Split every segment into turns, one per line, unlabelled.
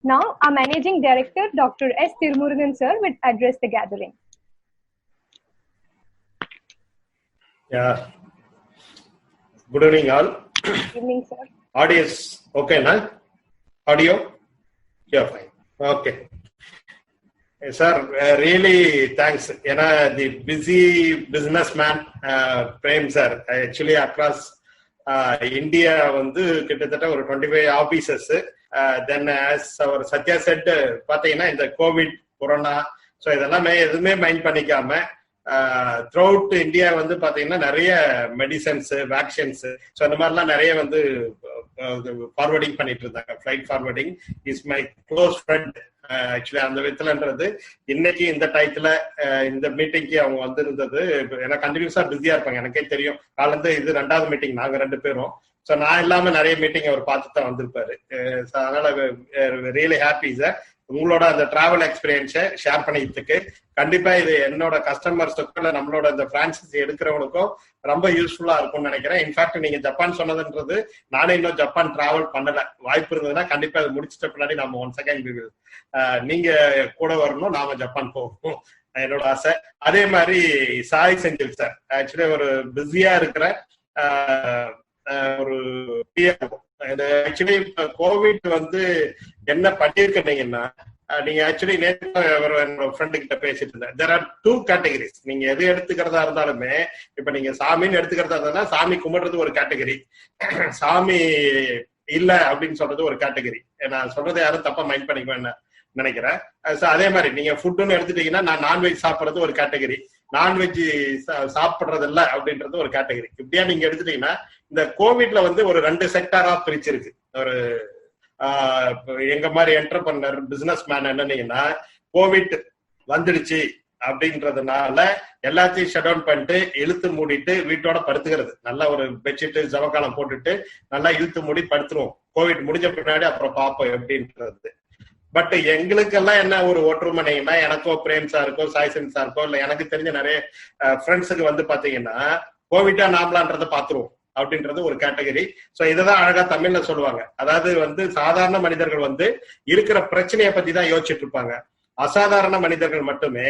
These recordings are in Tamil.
Now, our Managing Director, Dr. S. Tirumurugan sir, will address the gathering.
Yeah. Good evening, all.
Good evening, sir.
Audience, okay, na? Audio? Yeah, fine. Okay. Sir, really thanks. The busy businessman, Prem sir, actually across India, கிட்டத்தட்ட ஒரு 25 offices. Then as our Satya said, பாத்தீங்கன்னா இந்த கோவிட் கொரோனா ஸோ இதெல்லாமே எதுவுமே மைண்ட் பண்ணிக்காம த்ரூஅவுட் இந்தியா பாத்தீங்கன்னா நிறைய மெடிசன்ஸ் வேக்சின்ஸ் ஸோ அந்த மாதிரிலாம் நிறைய ஃபார்வர்டிங் பண்ணிட்டு இருந்தாங்க. Flight forwarding is my close friend. Actually அந்த விதத்துலன்றது இன்னைக்கு இந்த டயத்துல இந்த மீட்டிங்க்கு அவங்க வந்திருந்தது ஏன்னா கண்டினியூஸா பிஸியா இருப்பாங்க. எனக்கே தெரியும் காலேருந்து இது 2வது மீட்டிங் நாங்க 2 பேரும். ஸோ நான் இல்லாம நிறைய மீட்டிங் அவர் பார்த்து தான் வந்திருப்பாரு. அதனால ரியலி ஹாப்பி சார். உங்களோட அந்த டிராவல் எக்ஸ்பீரியன்ஸை ஷேர் பண்ணிக்கிறதுக்கு கண்டிப்பா இது என்னோட கஸ்டமர்ஸுக்கும் இல்லை நம்மளோட இந்த பிரான்சைஸ் எடுக்கிறவனுக்கும் ரொம்ப யூஸ்ஃபுல்லா இருக்கும்னு நினைக்கிறேன். இன்ஃபேக்ட் நீங்க ஜப்பான் சொன்னதுன்றது நானே இன்னும் ஜப்பான் டிராவல் பண்ணல. வாய்ப்பு இருந்ததுன்னா கண்டிப்பா அது முடிச்சிட்ட பின்னாடி நம்ம ஒன் செகண்ட் நீங்க கூட வரணும், நாம ஜப்பான் போவோம் என்னோட ஆசை. அதே மாதிரி சாய் செந்தில் சார் ஆக்சுவலி ஒரு பிஸியா இருக்கிற ஒரு ஆக்சுவலி கோவிட் என்ன பண்ணிருக்கீங்கன்னா நீங்க ஆக்சுவலி நேற்று என்னோட ஃப்ரெண்டு கிட்ட பேசிட்டு இருந்தேன். There are 2 categories. நீங்க எது எடுத்துக்கிறதா இருந்தாலுமே இப்ப நீங்க சாமின்னு எடுத்துக்கிறதா இருந்தா சாமி கும்பிடுறது ஒரு கேட்டகரி, சாமி இல்ல அப்படின்னு சொல்றது ஒரு கேட்டகரி. நான் சொல்றதை யாரும் தப்பா மைண்ட் பண்ணிக்குவேன்னு நினைக்கிறேன். அதே மாதிரி நீங்க ஃபுட்டுன்னு எடுத்துட்டீங்கன்னா நான் நான்வெஜ் சாப்பிடுறது ஒரு கேட்டகரி, நான்வெஜ் சாப்பிடுறது இல்ல அப்படின்றது ஒரு கேட்டகரி. இப்படியா நீங்க எடுத்துட்டீங்கன்னா இந்த கோவிட்ல ஒரு 2 செக்டாரா பிரிச்சிருக்கு. ஒரு எங்க மாதிரி என்டர்பிரனர் பிசினஸ் மேன் என்னன்னீங்கன்னா கோவிட் வந்துடுச்சு அப்படின்றதுனால எல்லாத்தையும் ஷட் டவுன் பண்ணிட்டு இழுத்து மூடிட்டு வீட்டோட படுத்துக்கிறது. நல்லா ஒரு பெட்ஷீட் ஜவக்காலம் போட்டுட்டு நல்லா இழுத்து மூடி படுத்துருவோம். கோவிட் முடிஞ்ச பின்னாடி அப்புறம் பார்ப்போம் எப்படின்றது. பட் எங்களுக்கெல்லாம் என்ன ஒரு ஒற்றுமனைன்னா எனக்கோ பிரேம் சாருக்கோ சாய்சன் சாருக்கோ இல்ல எனக்கு தெரிஞ்ச நிறைய ஃப்ரெண்ட்ஸுக்கு பாத்தீங்கன்னா கோவிட்டா நாமலான்றதை பாத்துருவோம் அப்படின்றது ஒரு கேட்டகரி. சோ இததான் அழகா தமிழ்ல சொல்லுவாங்க. அதாவது சாதாரண மனிதர்கள் இருக்கிற பிரச்சனையை பத்தி தான் யோசிச்சுட்டு இருப்பாங்க. அசாதாரண மனிதர்கள் மட்டுமே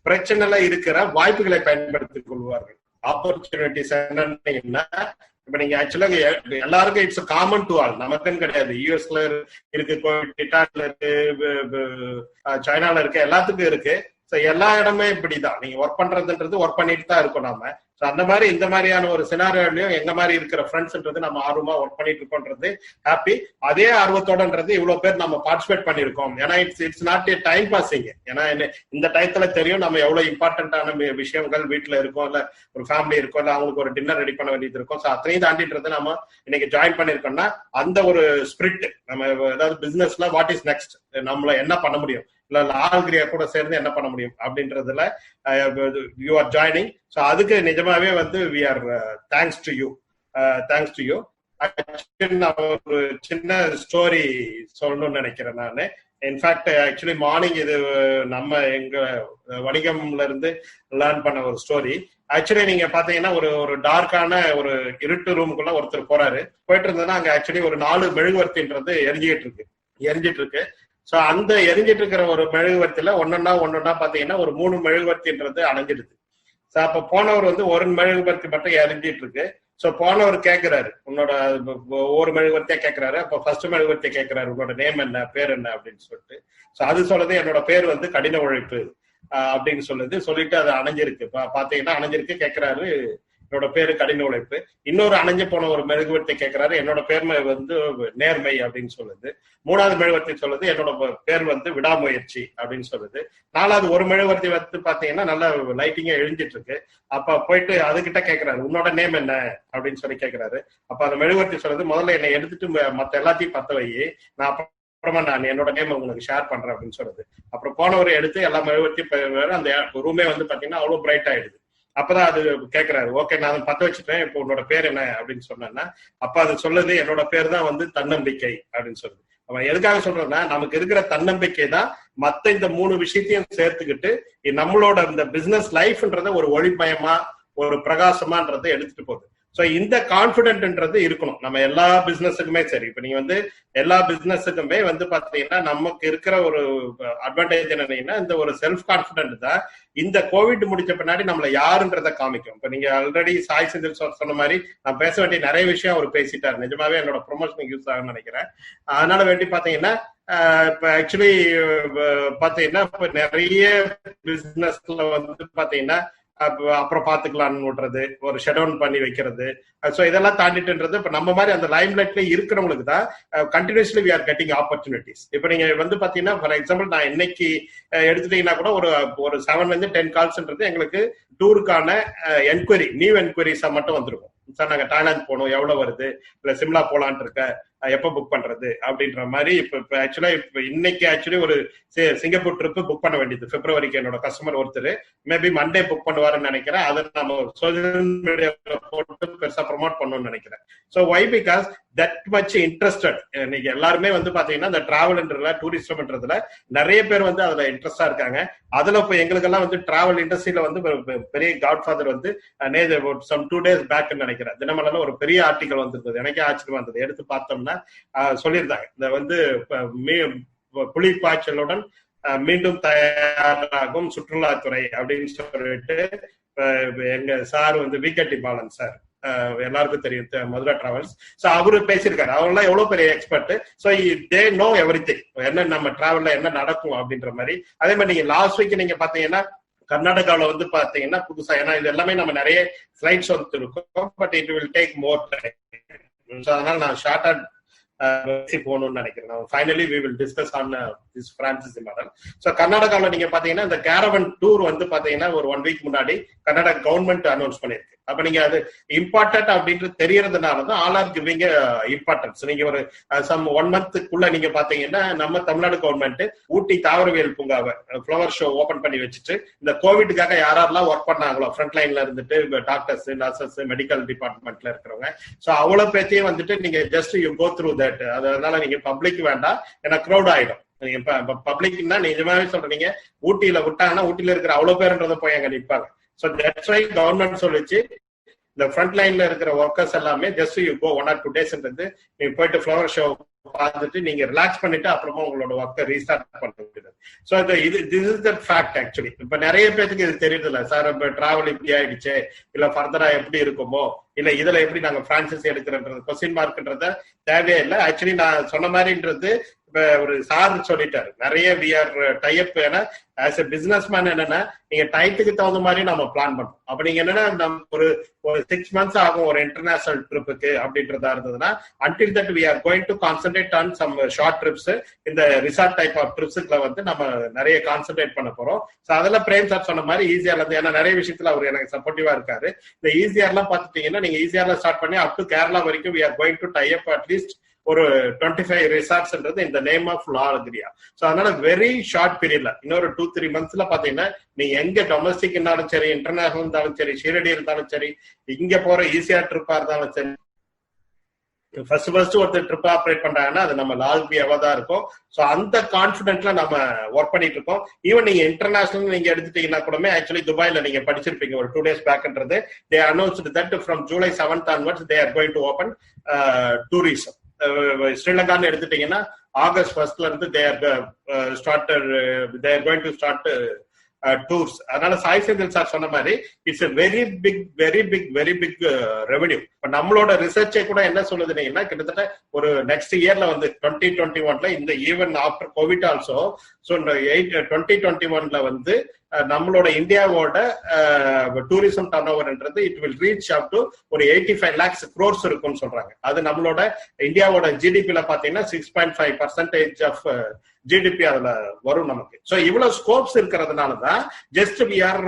பிரச்சனைல இருக்கிற வாய்ப்புகளை பயன்படுத்திக் கொள்வார்கள். ஆப்பர்ச்சுனிட்டிஸ் என்னன்னா இப்ப நீங்க ஆக்சுவலா எல்லாருக்கும் இட்ஸ் காமன் டு ஆல், நமக்குன்னு கிடையாது. யூஎஸ்ல இருக்கு, இட்டாலில இருக்கு, சைனால இருக்கு, எல்லாத்துக்கும் இருக்கு. எல்லா இடமே இப்படிதான். நீங்க ஒர்க் பண்றதுன்றது ஒர்க் பண்ணிட்டு தான் இருக்கோம் நாம. அந்த மாதிரி இந்த மாதிரியான ஒரு சினாரியோலயும் எங்க மாதிரி இருக்கிற ஃப்ரெண்ட்ஸ்ன்றது நம்ம ஆர்வமா ஒர்க் பண்ணிட்டு இருக்கோன்றது ஹாப்பி. அதே ஆர்வத்தோடன்றது இவ்வளவு பேர் நம்ம பார்ட்டிசிபேட் பண்ணிருக்கோம். ஏன்னா it's not A time passing. ஏன்னா இந்த டயத்துல தெரியும் நம்ம எவ்வளவு இம்பார்ட்டன்டான விஷயங்கள் வீட்டுல இருக்கோம், இல்ல ஒரு ஃபேமிலி இருக்கும், இல்ல அவங்களுக்கு ஒரு டின்னர் ரெடி பண்ண வேண்டியது இருக்கும். ஸோ அத்தனையும் தாண்டின்றது நம்ம இன்னைக்கு ஜாயின் பண்ணிருக்கோம்னா அந்த ஒரு ஸ்பிரிட் நம்ம ஏதாவது பிசினஸ்ல வாட் இஸ் நெக்ஸ்ட், நம்மள என்ன பண்ண முடியும், இல்ல ஆல்கிரியா கூட சேர்ந்து என்ன பண்ண முடியும் அப்படின்றதுல யூ ஆர் ஜாயினிங். ஸோ அதுக்கு நிஜமாவே we are thanks to you. நான் ஒரு சின்ன ஸ்டோரி சொல்லணும்னு நினைக்கிறேன் நானு. இன்ஃபேக்ட் ஆக்சுவலி மார்னிங் இது நம்ம எங்க வணிகம்ல இருந்து லேர்ன் பண்ண ஒரு ஸ்டோரி. ஆக்சுவலி நீங்க பாத்தீங்கன்னா ஒரு டார்க்கான ஒரு இருட்டு ரூமுக்குள்ள ஒருத்தர் போயிட்டு இருந்ததுன்னா அங்க ஆக்சுவலி ஒரு 4 மெழுகுவர்த்தின்றது எரிஞ்சிட்டு இருக்கு. சோ அந்த எரிஞ்சிட்டு இருக்கிற ஒரு மெழுகுவர்த்தியில ஒன்னொன்னா பாத்தீங்கன்னா ஒரு 3 மெழுகுவர்த்தின்றது அணைஞ்சிடுது. சோ அப்ப போனவர் ஒரு மெழுகுவர்த்தி மட்டும் எரிஞ்சிட்டு இருக்கு. சோ போனவர் கேட்கிறாரு, உன்னோட ஒவ்வொரு மெழுகுவர்த்தியா கேட்கிறாரு. அப்ப ஃபர்ஸ்ட் மெழுகுவர்த்தியா கேட்கிறாரு, உன்னோட நேம் என்ன, பேர் என்ன அப்படின்னு சொல்லிட்டு. சோ அது சொல்லுது என்னோட பேர் கடின உழைப்பு அப்படின்னு சொல்லிட்டு அது அணைஞ்சிருக்கு. பாத்தீங்கன்னா அணைஞ்சிருக்கு. கேட்கிறாரு என்னோட பேரு கடின உழைப்பு. இன்னொரு அணைஞ்சு போன ஒரு மெழுகுவர்த்தி கேட்கிறாரு, என்னோட பேர் நேர்மை அப்படின்னு சொல்லுது. 3வது மெழுகுவர்த்தி சொல்லுது என்னோட பேர் விடாமுயற்சி அப்படின்னு சொல்லுது. 4வது ஒரு மெழுகுவர்த்தி பாத்தீங்கன்னா நல்ல லைட்டிங்கா எழுஞ்சிட்டு இருக்கு. அப்ப போயிட்டு அதுகிட்ட கேட்கிறாரு, உன்னோட நேம் என்ன அப்படின்னு சொல்லி கேட்கிறாரு. அப்ப அந்த மெழுகுவர்த்தி சொல்லுது, முதல்ல என்னை எடுத்துட்டு மத்த எல்லாத்தையும் பத்த வை, நான் அப்புறமா நான் என்னோட நேம் உங்களுக்கு ஷேர் பண்றேன் அப்படின்னு சொல்லுது. அப்புறம் போனவரை எடுத்து எல்லா மெழுகுவர்த்தியும் அந்த ரூமே பாத்தீங்கன்னா அவ்வளவு பிரைட் ஆயிடுது. அப்பதான் அது கேட்கிறாரு, ஓகே நான் பத்த வச்சுட்டேன், இப்போ உன்னோட பேர் என்ன அப்படின்னு சொன்னா அப்ப அது சொல்லுது என்னோட பேர் தான் தன்னம்பிக்கை அப்படின்னு சொல்லுது. அவன் எதுக்காக சொல்றேன்னா நமக்கு இருக்கிற தன்னம்பிக்கை தான் மத்த இந்த 3 விஷயத்தையும் சேர்த்துக்கிட்டு நம்மளோட இந்த பிசினஸ் லைஃப்ன்றத ஒரு ஒளிமயமா ஒரு பிரகாசமான்றதை எடுத்துட்டு போகுது. சோ இந்த கான்பிடென்ட்ன்றது இருக்கணும் நம்ம எல்லா பிசினஸுக்குமே சரி. இப்ப நீங்க வந்து எல்லா பிசினஸுக்குமே வந்து பாத்தீங்கன்னா நமக்கு இருக்கிற ஒரு அட்வான்டேஜ் என்னன்னா இந்த ஒரு செல்ஃப் கான்பிடென்ட் தான் இந்த கோவிட் முடிச்ச பின்னாடி நம்மள யாருன்றத காமிக்கும். இப்ப நீங்க ஆல்ரெடி சாய் செந்தில் சார் சொன்ன மாதிரி நான் பேச வேண்டிய நிறைய விஷயம் அவர் பேசிட்டாரு. நிஜமாவே என்னோட ப்ரொமோஷனுக்கு யூஸ் ஆகும்னு நினைக்கிறேன். அதனால வேண்டி பாத்தீங்கன்னா இப்ப ஆக்சுவலி பாத்தீங்கன்னா இப்ப நிறைய பிசினஸ்ல வந்து பாத்தீங்கன்னா அப்புறம் பாத்துக்கலாம்னு விடுறது, ஒரு ஷட் டவுன் பண்ணி வைக்கிறது. சோ இதெல்லாம் தாண்டிட்டுன்றது இப்ப நம்ம மாதிரி அந்த லைம் லைட்ல இருக்கிறவங்களுக்கு தான் continuously we are getting opportunities. இப்ப நீங்க வந்து பாத்தீங்கன்னா ஃபார் எக்ஸாம்பிள் நான் இன்னைக்கு எடுத்துட்டீங்கன்னா கூட ஒரு 7 to 10 கால்ஸ்ன்றது எங்களுக்கு டூருக்கான என்கொயரி, நியூ என்கொயரிஸா மட்டும் வந்திருக்கும். சார் நாங்க தாய்லாந்து போகணும், எவ்வளவு வருது, இல்ல சிம்லா போலான் இருக்க, எப்ப புக் பண்றது அப்படின்ற மாதிரி. இப்ப ஆக்சுவலா இப்ப இன்னைக்கு ஆக்சுவலி ஒரு சிங்கப்பூர் ட்ரிப் புக் பண்ண வேண்டியது பிப்ரவரிக்கு என்னோட கஸ்டமர் ஒருத்தர் மேபி மண்டே புக் பண்ணுவாருன்னு நினைக்கிறேன். அதை நம்ம சோசியல் மீடியாவில் போட்டு பெருசா ப்ரொமோட் பண்ணணும்னு நினைக்கிறேன். So why because that much interested. இன்னைக்கு எல்லாருமே வந்து பாத்தீங்கன்னா இந்த டிராவல்ன்றதுல டூரிசம்ன்றதுல நிறைய பேர் வந்து அதுல இன்ட்ரெஸ்டா இருக்காங்க. அதுல இப்ப எங்களுக்கெல்லாம் வந்து டிராவல் இண்டஸ்ட்ரியில வந்து பெரிய காட்ஃபாதர் வந்து சம் 2 days பேக் நினைக்கிறேன் தினமலர்ல ஒரு பெரிய ஆர்டிகல் வந்திருந்தது. எனக்கே ஆச்சரியமா இருந்தது. எடுத்து பார்த்தோம்னா சொல்லியிருந்தாங்க இந்த வந்து புலிப்பாய்ச்சலுடன் மீண்டும் தயாராகும் சுற்றுலாத்துறை அப்படின்னு சொல்லிட்டு எங்க சார் வந்து விகேடி பாலன் சார், எல்லாருக்கும் தெரியும் மதுரா டிராவல்ஸ். சோ அவரு பேசியிருக்காரு. அவரெல்லாம் எவ்வளவு பெரிய expert. So they know everything, என்ன நம்ம டிராவல்ல என்ன நடக்கும் அப்படின்ற மாதிரி. அதே மாதிரி நீங்க லாஸ்ட் வீக் நீங்க பாத்தீங்கன்னா கர்நாடகாவில வந்து பாத்தீங்கன்னா புதுசா, ஏன்னா இது எல்லாமே நம்ம நிறைய ஸ்லைட்ஸ் வந்து இருக்கும், but it will take more time. அதனால நான் ஷார்ட்டா போகணும்னு நினைக்கிறேன். Finally we will discuss on this franchisee model. So கர்நாடகாவில் நீங்க பாத்தீங்கன்னா இந்த கேரவன் டூர் வந்து பாத்தீங்கன்னா ஒரு 1 week முன்னாடி கர்நாடகா கவர்மெண்ட் அனௌன்ஸ் பண்ணிருக்கு. அப்ப நீங்க அது இம்பார்ட்டன்ட் அப்படின்றது தெரியறதுனாலதான் ஆல் ஆர் கிவிங் இம்பார்ட்டன்ஸ். நீங்க ஒரு சம் 1 monthக்குள்ள நீங்க பாத்தீங்கன்னா நம்ம தமிழ்நாடு கவர்மெண்ட் ஊட்டி தாவரவியல் பூங்காவை ஃபிளவர் ஷோ ஓபன் பண்ணி வச்சுட்டு இந்த கோவிட்டுக்காக யாரெல்லாம் ஒர்க் பண்ணாங்களோ ஃப்ரண்ட் லைன்ல இருந்துட்டு டாக்டர்ஸ், நர்சஸ், மெடிக்கல் டிபார்ட்மெண்ட்ல இருக்கிறவங்க, சோ அவ்வளவு பேத்தையும் வந்துட்டு நீங்க just you go through that. அதனால நீங்க பப்ளிக் வேண்டாம், ஏன்னா க்ரௌட் ஆயிடும். பப்ளிக்னா நிஜமாவே சொல்றீங்க, ஊட்டியில விட்டாங்கன்னா ஊட்டியில இருக்கிற அவ்வளவு பேருன்றத போய் அங்க நிற்பாங்க. சோ தட்ஸ் வை கவர்மெண்ட் சொல்லிச்சு இந்த ஃப்ரண்ட் லைன்ல இருக்கிற ஒர்க்கர்ஸ் எல்லாமே ஜஸ்ட் யூ கோ 1 or 2 daysன்றது நீங்க போயிட்டு ஃபிளவர் ஷோ பார்த்துட்டு நீங்க ரிலாக்ஸ் பண்ணிட்டு அப்புறமா உங்களோட ஒர்க்கை ரீஸ்டார்ட் பண்ண முடியாது. So this is the fact actually. இப்ப நிறைய பேருக்கு இது தெரியுது இல்ல சார், இப்ப டிராவல் இப்படி ஆயிடுச்சு, இல்ல ஃபர்தரா எப்படி இருக்குமோ, இல்ல இதுல எப்படி நாங்க பிரான்சைசி எடுக்கிறன்றது கொஸ்டின் மார்க்ன்றத தேவையே இல்லை. ஆக்சுவலி நான் சொன்ன மாதிரின்றது இப்ப ஒரு சார் சொல்லிட்டாரு, நிறைய வி ஆர் டை அப். ஏன்னா ஆஸ் எ பிசினஸ் மேன் என்னன்னா நீங்க டைத்துக்கு தகுந்த மாதிரி நம்ம பிளான் பண்ணோம். அப்ப நீங்க என்னன்னா நம்ம ஒரு 6 months ஆகும் ஒரு இன்டர்நேஷனல் ட்ரிப்புக்கு அப்படின்றதா இருந்ததுன்னா until that we are going to concentrate on some short trips. இந்த ரிசார்ட் டைப் ஆஃப் ட்ரிப்ஸ்ல வந்து நம்ம நிறைய கான்சென்ட்ரேட் பண்ண போறோம். சோ அதெல்லாம் பிரேம் சார் சொன்ன மாதிரி ஈஸியார்ல இருந்து, ஏன்னா நிறைய விஷயத்துல அவர் எனக்கு சப்போர்ட்டிவா இருக்காரு. இந்த ஈஸியார்லாம் பாத்துட்டீங்கன்னா நீங்க ஈஸியார்ல ஸ்டார்ட் பண்ணி அப் டு கேரளா வரைக்கும் we are going to tie up at least ஒரு 25 ரிசார்ட்ஸ்ன்றது இந்த நேம் ஆஃப் லாகிரியா. சோ அதனால வெரி ஷார்ட் பீரியட்ல இன்னொரு 2-3 monthsல பாத்தீங்கன்னா நீங்க எங்க டொமஸ்டிக் இருந்தாலும் சரி, இன்டர்நேஷனல் இருந்தாலும் சரி, ஷீரடி இருந்தாலும் சரி, இங்க போற ஈஸியா ட்ரிப்பா இருந்தாலும் சரி, ஃபர்ஸ்ட் ஒருத்தர் ட்ரிப் ஆப்ரேட் பண்றாங்கன்னா அது நம்ம லாகிரியாவா தான் இருக்கும். சோ அந்த கான்பிடென்ட்ல நம்ம ஒர்க் பண்ணிட்டு இருக்கோம். ஈவன் நீங்க இன்டர்நேஷனல் நீங்க எடுத்துட்டீங்கன்னா கூட ஆக்சுவலி துபாயில நீங்க படிச்சிருப்பீங்க ஒரு 2 days பேக்ன்றது. They announced that from July 7th onwards they are going to open tourism. ஸ்ரீலங்கான்னு எடுத்துட்டீங்கன்னா August 1st இருந்து they are going to start tours. அதனால சாய் செந்தில் சார் சொன்ன மாதிரி இட்ஸ் வெரி பிக் ரெவென்யூ. இப்ப நம்மளோட ரிசர்ச்சே கூட என்ன சொல்லுதுன்னா கிட்டத்தட்ட ஒரு நெக்ஸ்ட் இயர்ல வந்து 2021ல இந்த even after covid also, so 2021ல வந்து நம்மளோட இந்தியாவோட டூரிசம் டர்ன் ஓவர்ன்றது it will reach up to ஒரு 85 lakhs crores இருக்கும்னு சொல்றாங்க. அது நம்மளோட இந்தியாவோட ஜிடிபில பாத்தீங்கன்னா 6.5% ஆஃப் ஜிடிபி அதுல வரும் நமக்கு. சோ இவ்வளவு ஸ்கோப்ஸ் இருக்கிறதுனாலதான் just we are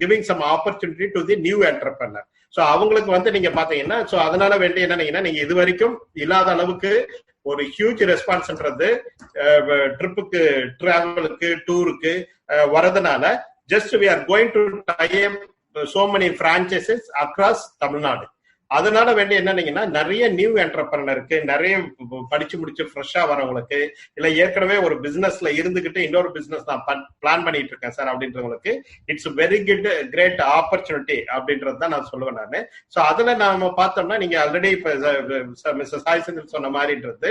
giving some opportunity to the new entrepreneur. So அவங்களுக்கு வந்து நீங்க பாத்தீங்கன்னா சோ அதனால வேண்டிய என்னன்னா நீங்க இது வரைக்கும் இல்லாத அளவுக்கு ஒரு ஹியூஜ் ரெஸ்பான்ஸ்ன்றது ட்ரிப்புக்கு, டிராவலுக்கு, டூருக்கு வரதுனால just we are going to tie up so many franchises across Tamil Nadu. அதனால வேண்டிய என்னன்னீங்கன்னா நிறைய நியூ என்டர்பிரனருக்கு, நிறைய படிச்சு முடிச்சு ஃப்ரெஷ்ஷா வரவங்களுக்கு, இல்ல ஏற்கனவே ஒரு பிசினஸ்ல இருந்துகிட்டு இன்னொரு பிசினஸ் நான் பிளான் பண்ணிட்டு இருக்கேன் சார் அப்படின்றவங்களுக்கு இட்ஸ் வெரி கிரேட் ஆப்பர்ச்சுனிட்டி அப்படின்றது தான் நான் சொல்லுவேன் நானு. ஸோ அதுல நாம பார்த்தோம்னா நீங்க ஆல்ரெடி இப்ப மிஸ்டர் சாய் செந்தில் சொன்ன மாதிரின்றது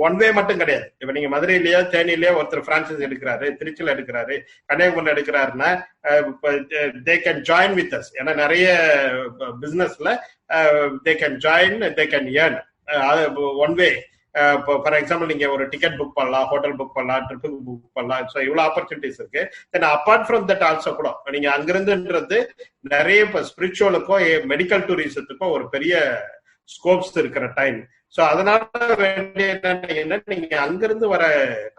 ஒன் வே மட்டும் கிடையாது. இப்ப நீங்க மதுரையிலயோ தேனியிலயோ ஒருத்தர் பிரான்சைஸ் எடுக்கிறாரு, திருச்சியில எடுக்கிறாரு, கன்னியாகுமரியில எடுக்கிறாருன்னா they can join with us. ஏன்னா நிறைய பிசினஸ்ல they can join, they can earn one way. For example நீங்க ஒரு டிக்கெட் புக் பண்ணலாம், ஹோட்டல் புக் பண்ணலாம், ட்ரிப்புக்கு புக் பண்ணலாம். ஸோ இவ்வளவு ஆப்பர்ச்சுனிட்டிஸ் இருக்கு. தென் அப்பார்ட் ஃப்ரம் தட் ஆல்சோ கூட நீங்க அங்கிருந்துன்றது நிறைய இப்போ ஸ்பிரிச்சுவலுக்கும் மெடிக்கல் டூரிசத்துக்கும் ஒரு பெரிய ஸ்கோப்ஸ் இருக்கிற டைம். ஸோ அதனால வேண்டிய என்ன, நீங்க அங்கிருந்து வர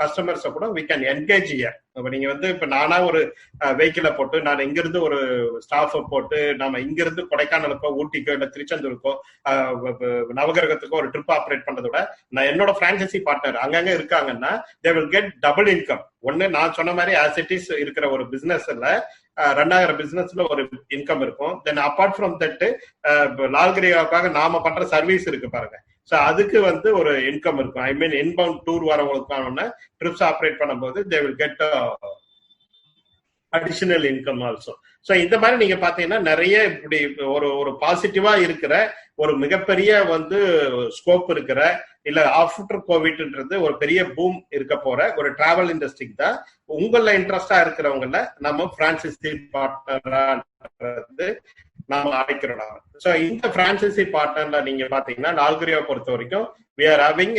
கஸ்டமர்ஸை கூட வி கேன் என்கேஜ் இயர். இப்போ நீங்க வந்து இப்ப நானா ஒரு வெஹிக்கிளை போட்டு நான் இங்கிருந்து ஒரு ஸ்டாஃபை போட்டு நாம இங்கிருந்து கொடைக்கானலுக்கோ ஊட்டிக்கோ இல்ல திருச்செந்தூருக்கோ நவகிரகத்துக்கோ ஒரு ட்ரிப் ஆப்ரேட் பண்றதை விட நான் என்னோட பிரான்சைசி பார்ட்னர் அங்கங்க இருக்காங்கன்னா தே வில் கெட் டபுள் இன்கம். ஒன்னு நான் சொன்ன மாதிரி ஆஸ் இட் இஸ் இருக்கிற ஒரு பிசினஸ்ல ரன் ஆகிற பிசினஸ்ல ஒரு இன்கம் இருக்கும். தென் அப்பார்ட் ஃப்ரம் தட் லால்கிரியாவுக்காக நாம பண்ற சர்வீஸ் இருக்கு பாருங்க. ஸோ அதுக்கு வந்து ஒரு இன்கம் இருக்கும். ஐ மீன் இன்பவுண்ட் டூர் வரவங்களுக்கான ட்ரிப்ஸ் ஆப்ரேட் பண்ணும்போது தே will get additional income also. So இந்த மாதிரி நீங்க பாத்தீங்கன்னா நிறைய இப்படி ஒரு பாசிட்டிவா இருக்கிற ஒரு மிகப்பெரிய வந்து ஸ்கோப் இருக்கிற, இல்ல ஆஃப்டர் கோவிட்ன்றது ஒரு பெரிய பூம் இருக்க போற ஒரு டிராவல் இண்டஸ்ட்ரிக்கு தான் உங்கள இன்ட்ரெஸ்டா இருக்கிறவங்கள நம்ம பிரான்சைசி பார்ட்னரான்றது நாம அழைக்கிறோம். நாம ஸோ இந்த பிரான்சைசி பார்ட்னர்ல நீங்க பாத்தீங்கன்னா லால்கிரியா பொறுத்த வரைக்கும் we are having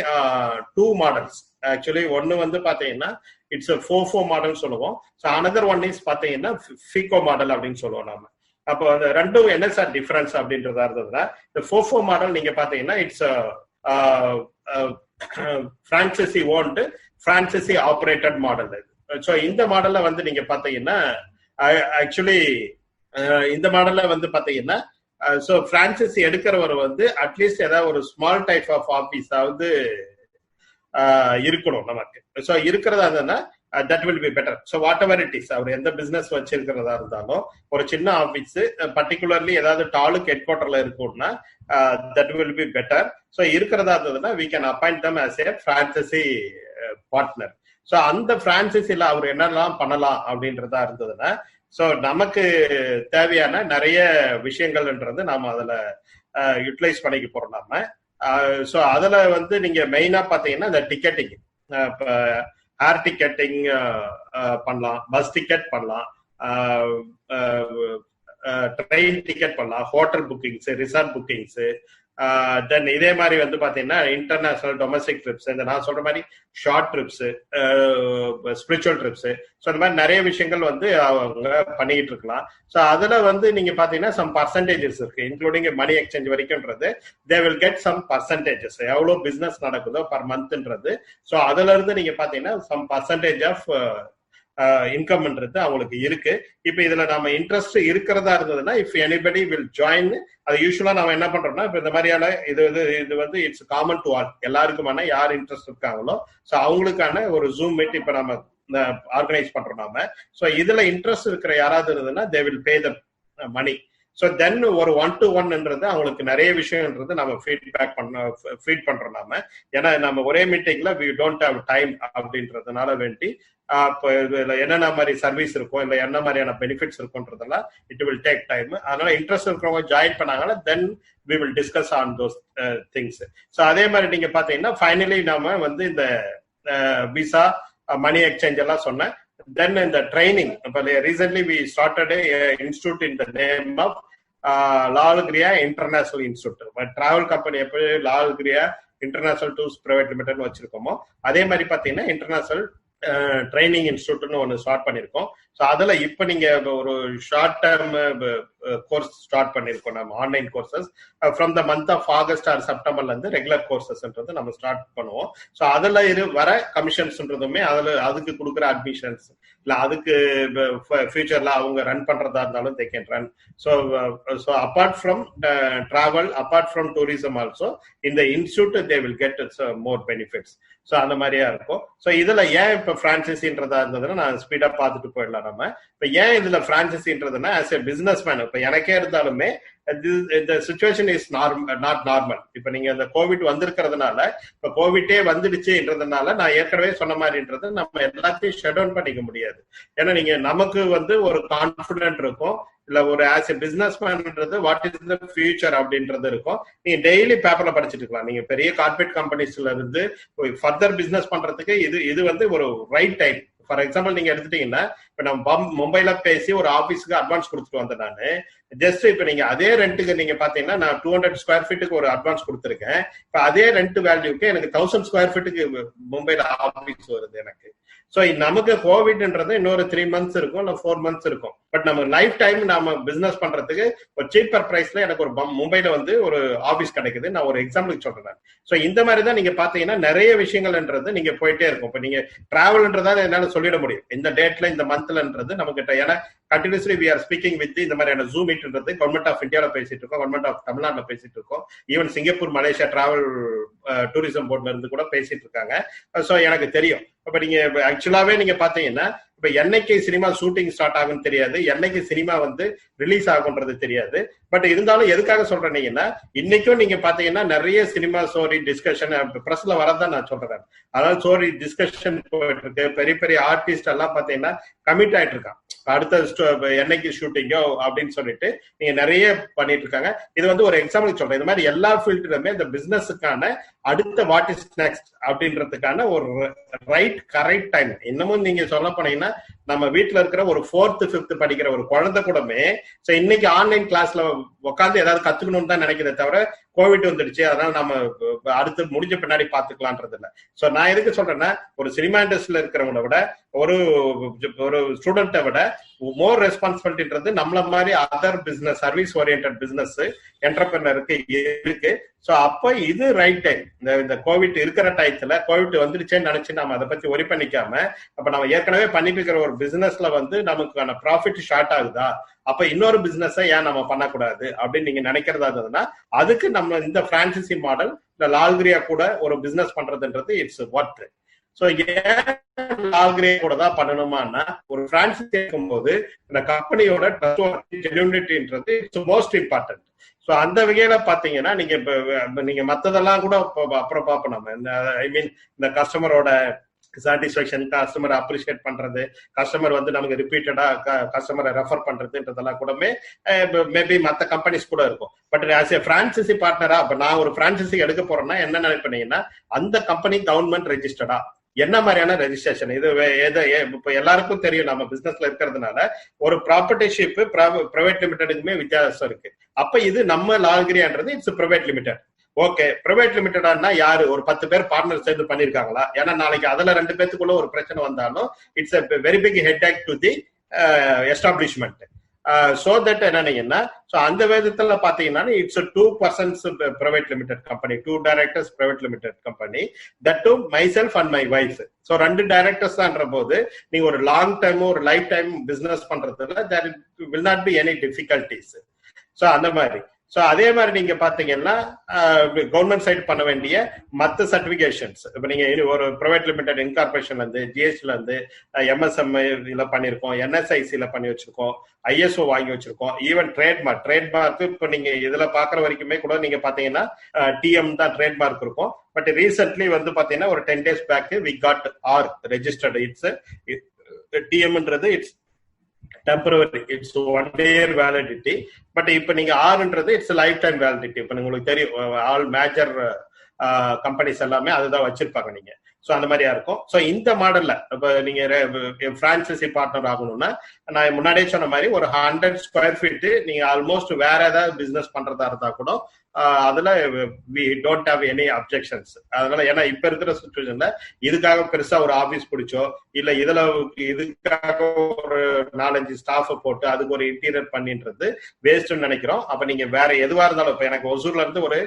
two models. Actually ஒன்னு வந்து பாத்தீங்கன்னா இட்ஸ் 4-4 மாடல் சொல்லுவோம். ஸோ அனதர் ஒன் இஸ் பாத்தீங்கன்னா ஃபிகோ மாடல் அப்படின்னு சொல்லுவோம் நாம. அப்போ அந்த ரெண்டும் என்ன சார் டிஃபரன்ஸ் அப்படின்றதா இருந்ததுன்னா, இந்த 4-4 மாடல் நீங்க பாத்தீங்கன்னா it's franchise owned franchise operated model. So இந்த மாடல்ல வந்து நீங்க பாத்தீங்கன்னா ஆக்சுவலி இந்த மாடல்ல வந்து பாத்தீங்கன்னா ஸோ பிரான்சைசி எடுக்கிறவர் வந்து அட்லீஸ்ட் ஏதாவது ஒரு ஸ்மால் டைப் ஆஃப் ஆபீஸாவது இருக்கணும் நமக்கு. ஸோ இருக்கிறதா இருந்ததுன்னா that will be better. So whatever it is, அவர் எந்த பிசினஸ் வச்சிருக்கிறதா இருந்தாலும் ஒரு சின்ன ஆபீஸ் பர்டிகுலர்லி ஏதாவது டாலுக்கு ஹெட் குவார்டர்ல இருக்கும்னா that will be better. So இருக்கிறதா இருந்ததுன்னா we can appoint them as a franchisee partner. So அந்த பிரான்சைசில அவர் என்னெல்லாம் பண்ணலாம் அப்படின்றதா இருந்ததுன்னா, ஸோ நமக்கு தேவையான நிறைய விஷயங்கள்ன்றது நாம அதுல யூட்டிலைஸ் பண்ணிக்க போறோம் நாம. ஸோ அதுல வந்து நீங்க மெயினா பாத்தீங்கன்னா இந்த டிக்கெட்டிங், ஏர் டிக்கெட்டிங் பண்ணலாம், பஸ் டிக்கெட் பண்ணலாம், ட்ரெயின் டிக்கெட் பண்ணலாம், ஹோட்டல் புக்கிங்ஸ், ரிசார்ட் புக்கிங்ஸ், தென் இதே மாதிரி வந்து பாத்தீங்கன்னா இன்டர்நேஷனல் டொமஸ்டிக் ட்ரிப்ஸ், இந்த நான் சொல்ற மாதிரி short trips, spiritual trips, so அந்த மாதிரி நிறைய விஷயங்கள் வந்து அவங்க பண்ணிட்டு இருக்கலாம். ஸோ அதுல வந்து நீங்க பாத்தீங்கன்னா சம் பர்சன்டேஜஸ் இருக்கு, இன்க்ளூடிங் மணி எக்ஸ்சேஞ்ச் வரைக்கும்ன்றது they will get some percentages, எவ்வளவு பிசினஸ் நடக்குதோ பர் மந்த்ன்றது. ஸோ அதுல இருந்து நீங்க பாத்தீங்கன்னா சம் பர்சன்டேஜ் ஆஃப் இன்கம்ன்றது அவங்களுக்கு இருக்கு. இப்ப இதுல நம்ம இன்ட்ரெஸ்ட் இருக்கிறதா இருந்ததுன்னா இஃப் எனிபடி வில் ஜாயின், அது யூஸ்வலா நம்ம என்ன பண்றோம்னா இப்ப இந்த மாதிரியான இது வந்து இட்ஸ் காமன் டு ஆல், எல்லாருக்குமான யார் இன்ட்ரெஸ்ட் இருக்காங்களோ ஸோ அவங்களுக்கான ஒரு ஜூம் மீட் இப்ப நம்ம ஆர்கனைஸ் பண்றோம் நாம. ஸோ இதுல இன்ட்ரெஸ்ட் இருக்கிற யாராவது இருந்ததுன்னா they will pay the money. So then ஒரு 1-to-1ன்றது அவங்களுக்கு நிறைய விஷயம்ன்றது நம்ம ஃபீட் பண்றோம் நாம. ஏன்னா நம்ம ஒரே மீட்டிங்ல வி டோன்ட் ஹேவ் டைம் அப்படின்றதுனால வேண்டி இப்போ இதுல என்னென்ன மாதிரி சர்வீஸ் இருக்கும், இல்லை என்ன மாதிரியான பெனிஃபிட்ஸ் இருக்கும்ன்றதெல்லாம் இட் வில் டேக் டைம். அதனால இன்ட்ரெஸ்ட் இருக்கிறவங்க ஜாயின் பண்ணாங்கன்னா then we will discuss on those things. So அதே மாதிரி நீங்க பாத்தீங்கன்னா ஃபைனலி நாம வந்து இந்த விசா, மணி எக்ஸ்சேஞ்ச் எல்லாம் சொன்னேன். Then in the training, recently we started a institute in the name of Lalgriya International Institute. But travel company எப்படி லால்கிரியா இன்டர்நேஷனல் டூர்ஸ் பிரைவேட் லிமிடெட் வச்சிருக்கோமோ அதே மாதிரி பாத்தீங்கன்னா இன்டர்நேஷனல் ட்ரைனிங் இன்ஸ்டியூட்னு ஒன்று ஸ்டார்ட் பண்ணியிருக்கோம். ஸோ அதில் இப்போ நீங்கள் ஒரு ஷார்ட் டேர்ம் கோர்ஸ் ஸ்டார்ட் பண்ணியிருக்கோம் நம்ம, online courses from the month of August or செப்டம்பர்லேருந்து ரெகுலர் கோர்சஸ்ன்றது நம்ம ஸ்டார்ட் பண்ணுவோம். ஸோ அதில் வர கமிஷன்ஸ்ன்றதுமே அதுக்கு கொடுக்குற அட்மிஷன்ஸ் இல்லை அதுக்கு ஃபியூச்சரில் அவங்க ரன் பண்ணுறதா இருந்தாலும் they can run. So apart from travel, apart from tourism also இந்த institute they will get more benefits. So அந்த மாதிரியா இருக்கும். ஸோ இதுல ஏன் இப்ப இப்ப பிரான்சைசின்றதா இருந்ததுன்னா நான் ஸ்பீடா பார்த்துட்டு போயிடலாம் நம்ம. இப்ப ஏன் இதுல பிரான்சைசின்றதுன்னா ஆஸ் எ பிசினஸ் மேன் இப்ப எனக்கே இருந்தாலுமே the situation is not normal. இப்ப நீங்க இந்த கோவிட் வந்திருக்கிறதுனால இப்ப கோவிட்டே வந்துடுச்சுன்றதுனால நான் ஏற்கனவே சொன்ன மாதிரின்றது நம்ம எல்லாத்தையும் ஷட் டவுன் பண்ணிக்க முடியாது. ஏன்னா நீங்க நமக்கு ஒரு கான்பிடன்ட் இருக்கும், இல்ல ஒரு ஆஸ் எ பிசினஸ் மேன்ன்றது வாட் இஸ் த ஃபியூச்சர் அப்படின்றது இருக்கும். நீங்க டெய்லி பேப்பர்ல படிச்சுட்டு இருக்கலாம். நீங்க பெரிய கார்பரேட் கம்பெனிஸ்ல இருந்து ஃபர்தர் பிசினஸ் பண்றதுக்கு இது ஒரு ரைட் டைம். ஃபார் எக்ஸாம்பிள் நீங்க எடுத்துட்டீங்கன்னா இப்ப நம்ம மும்பைல பேசி ஒரு ஆபீஸ்க்கு அட்வான்ஸ் கொடுத்துட்டு வந்தேன் நானு. ஜஸ்ட் இப்ப நீங்க அதே ரெண்ட்டுக்கு நீங்க பாத்தீங்கன்னா நான் 200 ஸ்கொயர் ஃபீட்டுக்கு ஒரு அட்வான்ஸ் கொடுத்துருக்கேன். இப்ப அதே ரெண்ட் வேல்யூக்கு எனக்கு 1000 ஸ்கொயர் ஃபீட்டுக்கு மும்பைல ஆபீஸ் வருது எனக்கு. சோ நமக்கு கோவிட்ன்றது இன்னொரு 3 months இருக்கும், இல்ல 4 months இருக்கும். பட் நம்ம லைஃப் டைம் நாம பிசினஸ் பண்றதுக்கு ஒரு சீப்பர் பிரைஸ்ல எனக்கு ஒரு மும்பைல ஒரு ஆபீஸ் கிடைக்குது. நான் ஒரு எக்ஸாம்பிளுக்கு சொல்றேன். சோ இந்த மாதிரி தான் நீங்க பாத்தீங்கன்னா நிறைய விஷயங்கள்ன்றது நீங்க போயிட்டே இருக்கும். இப்ப நீங்க டிராவல்ன்றதா என்னால சொல்லிட முடியும் இந்த டேட்ல இந்த மந்த்லன்றது நமக்கு. ஏன்னா continuously we are speaking with இந்த மாதிரியான ஜூம் மீட்ன்றது கவர்மெண்ட் ஆஃப் இந்தியாவில பேசிட்டு இருக்கோம், கவர்மெண்ட் ஆஃப் தமிழ்நாட்டில் பேசிட்டு இருக்கோம், even Singapore Malaysia travel tourism போர்ட்ல இருந்து கூட பேசிட்டு இருக்காங்க. சோ எனக்கு தெரியும். இப்ப நீங்க ஆக்சுவலாவே நீங்க பாத்தீங்கன்னா இப்ப என்னைக்கு சினிமா ஷூட்டிங் ஸ்டார்ட் ஆகும்னு தெரியாது, என்னைக்கு சினிமா ரிலீஸ் ஆகுன்றது தெரியாது. பட் இருந்தாலும் எதுக்காக சொல்றேன்னீங்கன்னா இன்னைக்கும் நீங்க பாத்தீங்கன்னா நிறைய சினிமா ஸ்டோரி டிஸ்கஷன் பிரஸ்ல வரதான் நான் சொல்றேன். அதாவது ஸ்டோரி டிஸ்கஷன் போயிட்டு இருக்கு. பெரிய பெரிய ஆர்டிஸ்ட் எல்லாம் பாத்தீங்கன்னா கமிட் ஆயிட்டு இருக்கான் அடுத்த என்னைக்கு ஷூட்டிங்கோ அப்படின்னு சொல்லிட்டு நீங்க நிறைய பண்ணிட்டு இருக்காங்க. இது ஒரு எக்ஸாம்பிள் சொல்றேன். இந்த மாதிரி எல்லா ஃபீல்டுலுமே இந்த பிசினஸுக்கான அடுத்த வாட் இஸ் நெக்ஸ்ட் அப்படின்றதுக்கான ஒரு ரைட் கரெக்ட் டைம். இன்னமும் நீங்க சொல்ல போனீங்கன்னா நம்ம வீட்டுல இருக்கிற ஒரு 4th 5th படிக்கிற ஒரு குழந்தை கூடமே இன்னைக்கு ஆன்லைன் கிளாஸ்ல உட்காந்து ஏதாவது கத்துக்கணும்னு தான் நினைக்கிறத தவிர கோவிட் வந்துடுச்சு அதனால நம்ம அடுத்து முடிஞ்ச பின்னாடி பாத்துக்கலான்றது இல்ல. சோ நான் எதுக்கு சொல்றேன்னா ஒரு சினிமா இண்டஸ்ட்ரியில இருக்கிறவங்கள விட ஒரு ஸ்டூடெண்ட்டை விட மோர் ரெஸ்பான்சிபிலிட்டின்றது நம்மள மாதிரி other business service oriented business என்டர்பிரினருக்கு இருக்கு. சோ அப்ப இது ரைட் டைம். இந்த கோவிட் இருக்கிற டயத்துல கோவிட் வந்துடுச்சேன்னு நினைச்சு நம்ம அதை பத்தி ஒரி பண்ணிக்காம அப்ப நம்ம ஏற்கனவே பண்ணிட்டு இருக்கிற ஒரு பிசினஸ்ல நமக்கான ப்ராஃபிட் ஷார்ட் ஆகுதா, அப்ப இன்னொரு பிசினஸ் ஏன் நம்ம பண்ணக்கூடாது அப்படின்னு நீங்க நினைக்கிறதா இருந்ததுன்னா அதுக்கு நம்ம இந்த பிரான்சைசி மாடல் இந்த லால்கிரியா கூட ஒரு பிசினஸ் பண்றதுன்றது இட்ஸ் ஒர்த். சோ ஏன் லால்கிரியா கூட தான் பண்ணணுமான்னா ஒரு பிரான்சைசி கேட்கும்போது இந்த கம்பெனியோட ஜென்யூனிட்டின்றது இட்ஸ் மோஸ்ட் இம்பார்ட்டன்ட். சோ அந்த வகையில பாத்தீங்கன்னா நீங்க மத்ததெல்லாம் கூட அப்புறம் பார்ப்போம் நம்ம. ஐ மீன் இந்த கஸ்டமரோட சாட்டிஸ்பேக்ஷன், கஸ்டமரை அப்ரிஷியேட் பண்றது, கஸ்டமர் நமக்கு ரிப்பீட்டடா கஸ்டமரை ரெஃபர் பண்றதுன்றதெல்லாம் கூடமே மேபி மத்த கம்பெனிஸ் கூட இருக்கும். பட் ஆஸ் ஏ பிரான்சைசி பார்ட்னரா இப்ப நான் ஒரு பிரான்சைசி எடுக்க போறேன்னா என்ன நினைப்பீங்கன்னா அந்த கம்பெனி கவர்மெண்ட் ரெஜிஸ்டர்டா என்ன மாதிரியான ரெஜிஸ்ட்ரேஷன் இது இப்ப எல்லாருக்கும் தெரியும். நம்ம பிசினஸ்ல இருக்கிறதுனால ஒரு ப்ராப்பர்ட்டிஷிப் பிரைவேட் லிமிடெடுக்குமே வித்தியாசம் இருக்கு. அப்ப இது நம்ம லால்கிரியான்றது it's private limited. Okay, private லிமிடெட்னா யாரு ஒரு 10 பேர் பார்ட்னர் சேர்ந்து பண்ணிருக்காங்களா? ஏன்னா நாளைக்கு அதுல 2 பேத்துக்குள்ள ஒரு பிரச்சனை வந்தாலும் it's a very big headache to the establishment. So that என்னன்னா அந்த விதத்துல பாத்தீங்கன்னா it's 2 persons private limited company, 2 directors private limited company, that to myself and my wife. So 2 directors தான்ற போது நீங்க ஒரு லாங் டைம் ஒரு லைஃப் டைம் பிசினஸ் பண்றதுல there will not be any difficulties. So அந்த மாதிரி சோ அதே மாதிரி நீங்க பாத்தீங்கன்னா கவர்மெண்ட் சைடு பண்ண வேண்டிய மத்த சர்டிபிகேஷன்ஸ் இப்ப நீங்க ஒரு பிரைவேட் லிமிடெட் இன்கார்பரேஷன்ல இருந்து ஜிஎஸ்டில இருந்து எம்எஸ்எம்ஐல பண்ணிருக்கோம், என்எஸ்ஐசில பண்ணி வச்சிருக்கோம், ஐஎஸ்ஓ வாங்கி வச்சிருக்கோம், ஈவன் ட்ரேட்மார்க் இப்ப நீங்க இதுல பாக்குற வரைக்குமே கூட நீங்க பாத்தீங்கன்னா டிஎம் தான் ட்ரேட்மார்க் இருக்கும். பட் ரீசென்ட்லி பாத்தீங்கன்னா ஒரு 10 days back we got our registered. It's டிஎம்ன்றது it's temporary, it's 1 year validity. But இப்ப நீங்க ஆர்ன்றது இட்ஸ் லைஃப் டைம் வேலிடிட்டி. இப்ப உங்களுக்கு தெரியும் ஆல் மேஜர் கம்பெனிஸ் எல்லாமே அதுதான் வச்சிருப்பாங்க நீங்க. சோ அந்த மாதிரியா இருக்கும். சோ இந்த மாடல்ல இப்ப நீங்க பிரான்சைசி பார்ட்னர் ஆகணும்னா நான் முன்னாடியே சொன்ன மாதிரி ஒரு 100 ஸ்கொயர் ஃபீட் நீங்க ஆல்மோஸ்ட் வேற ஏதாவது பிசினஸ் பண்றதா இருந்தா கூட அதுல we don't have any objections. அதனால ஏன்னா இப்ப இருக்கிற சிச்சுவேஷன்ல இதுக்காக பெருசா ஒரு ஆபீஸ் பிடிச்சோ இல்ல இதுக்காக ஒரு 4-5 ஸ்டாஃப் போட்டு அதுக்கு ஒரு இன்டீரியர் பண்ணின்றது வேஸ்ட்னு நினைக்கிறோம். அப்ப நீங்க வேற எதுவா இருந்தாலும் இப்ப எனக்கு ஒசூர்ல இருந்து ஒரு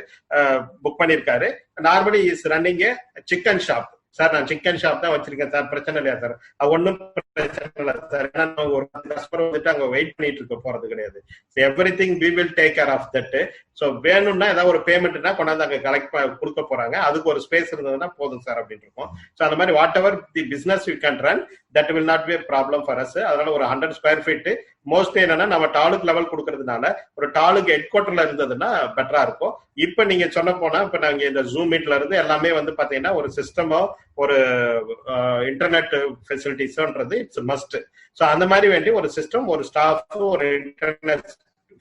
புக் பண்ணிருக்காரு. Normally is running chicken shop. Sir நான் சிக்கன் ஷாப் தான் வச்சிருக்கேன் சார், பிரச்சனை இல்லையா சார்? அது ஒன்னும் ஒரு கஸ்டமர் வந்துட்டு அங்க வெயிட் பண்ணிட்டு இருக்க போறது கிடையாது. Everything we will take care of that. So வேணும்னா ஏதாவது ஒரு பேமெண்ட்னா கொண்டாந்து அங்க கலெக்ட் கொடுக்க போறாங்க, அதுக்கு ஒரு ஸ்பேஸ் இருந்ததுன்னா போதும் சார் அப்படின்னு இருக்கும். சோ அந்த மாதிரி what ever the business you can run, that will not be problem for us. அதனால ஒரு 100 ஸ்கொயர் ஃபீட் மோஸ்ட்லி என்னன்னா நம்ம டாலுக்கு லெவல் கொடுக்கறதுனால ஒரு டாலுக்கு ஹெட் குவார்டர்ல இருந்ததுன்னா பெட்டரா இருக்கும். இப்ப நீங்க சொன்ன போனா இப்ப நாங்க இந்த ஜூம் மீட்ல இருந்து எல்லாமே வந்து பாத்தீங்கன்னா ஒரு சிஸ்டமோ ஒரு இன்டர்நெட் ஃபெசிலிட்டிஸ்ன்றது இட்ஸ் மஸ்ட். சோ அந்த மாதிரி வேண்டி ஒரு சிஸ்டம், ஒரு ஸ்டாஃப், ஒரு இன்டர்நெட்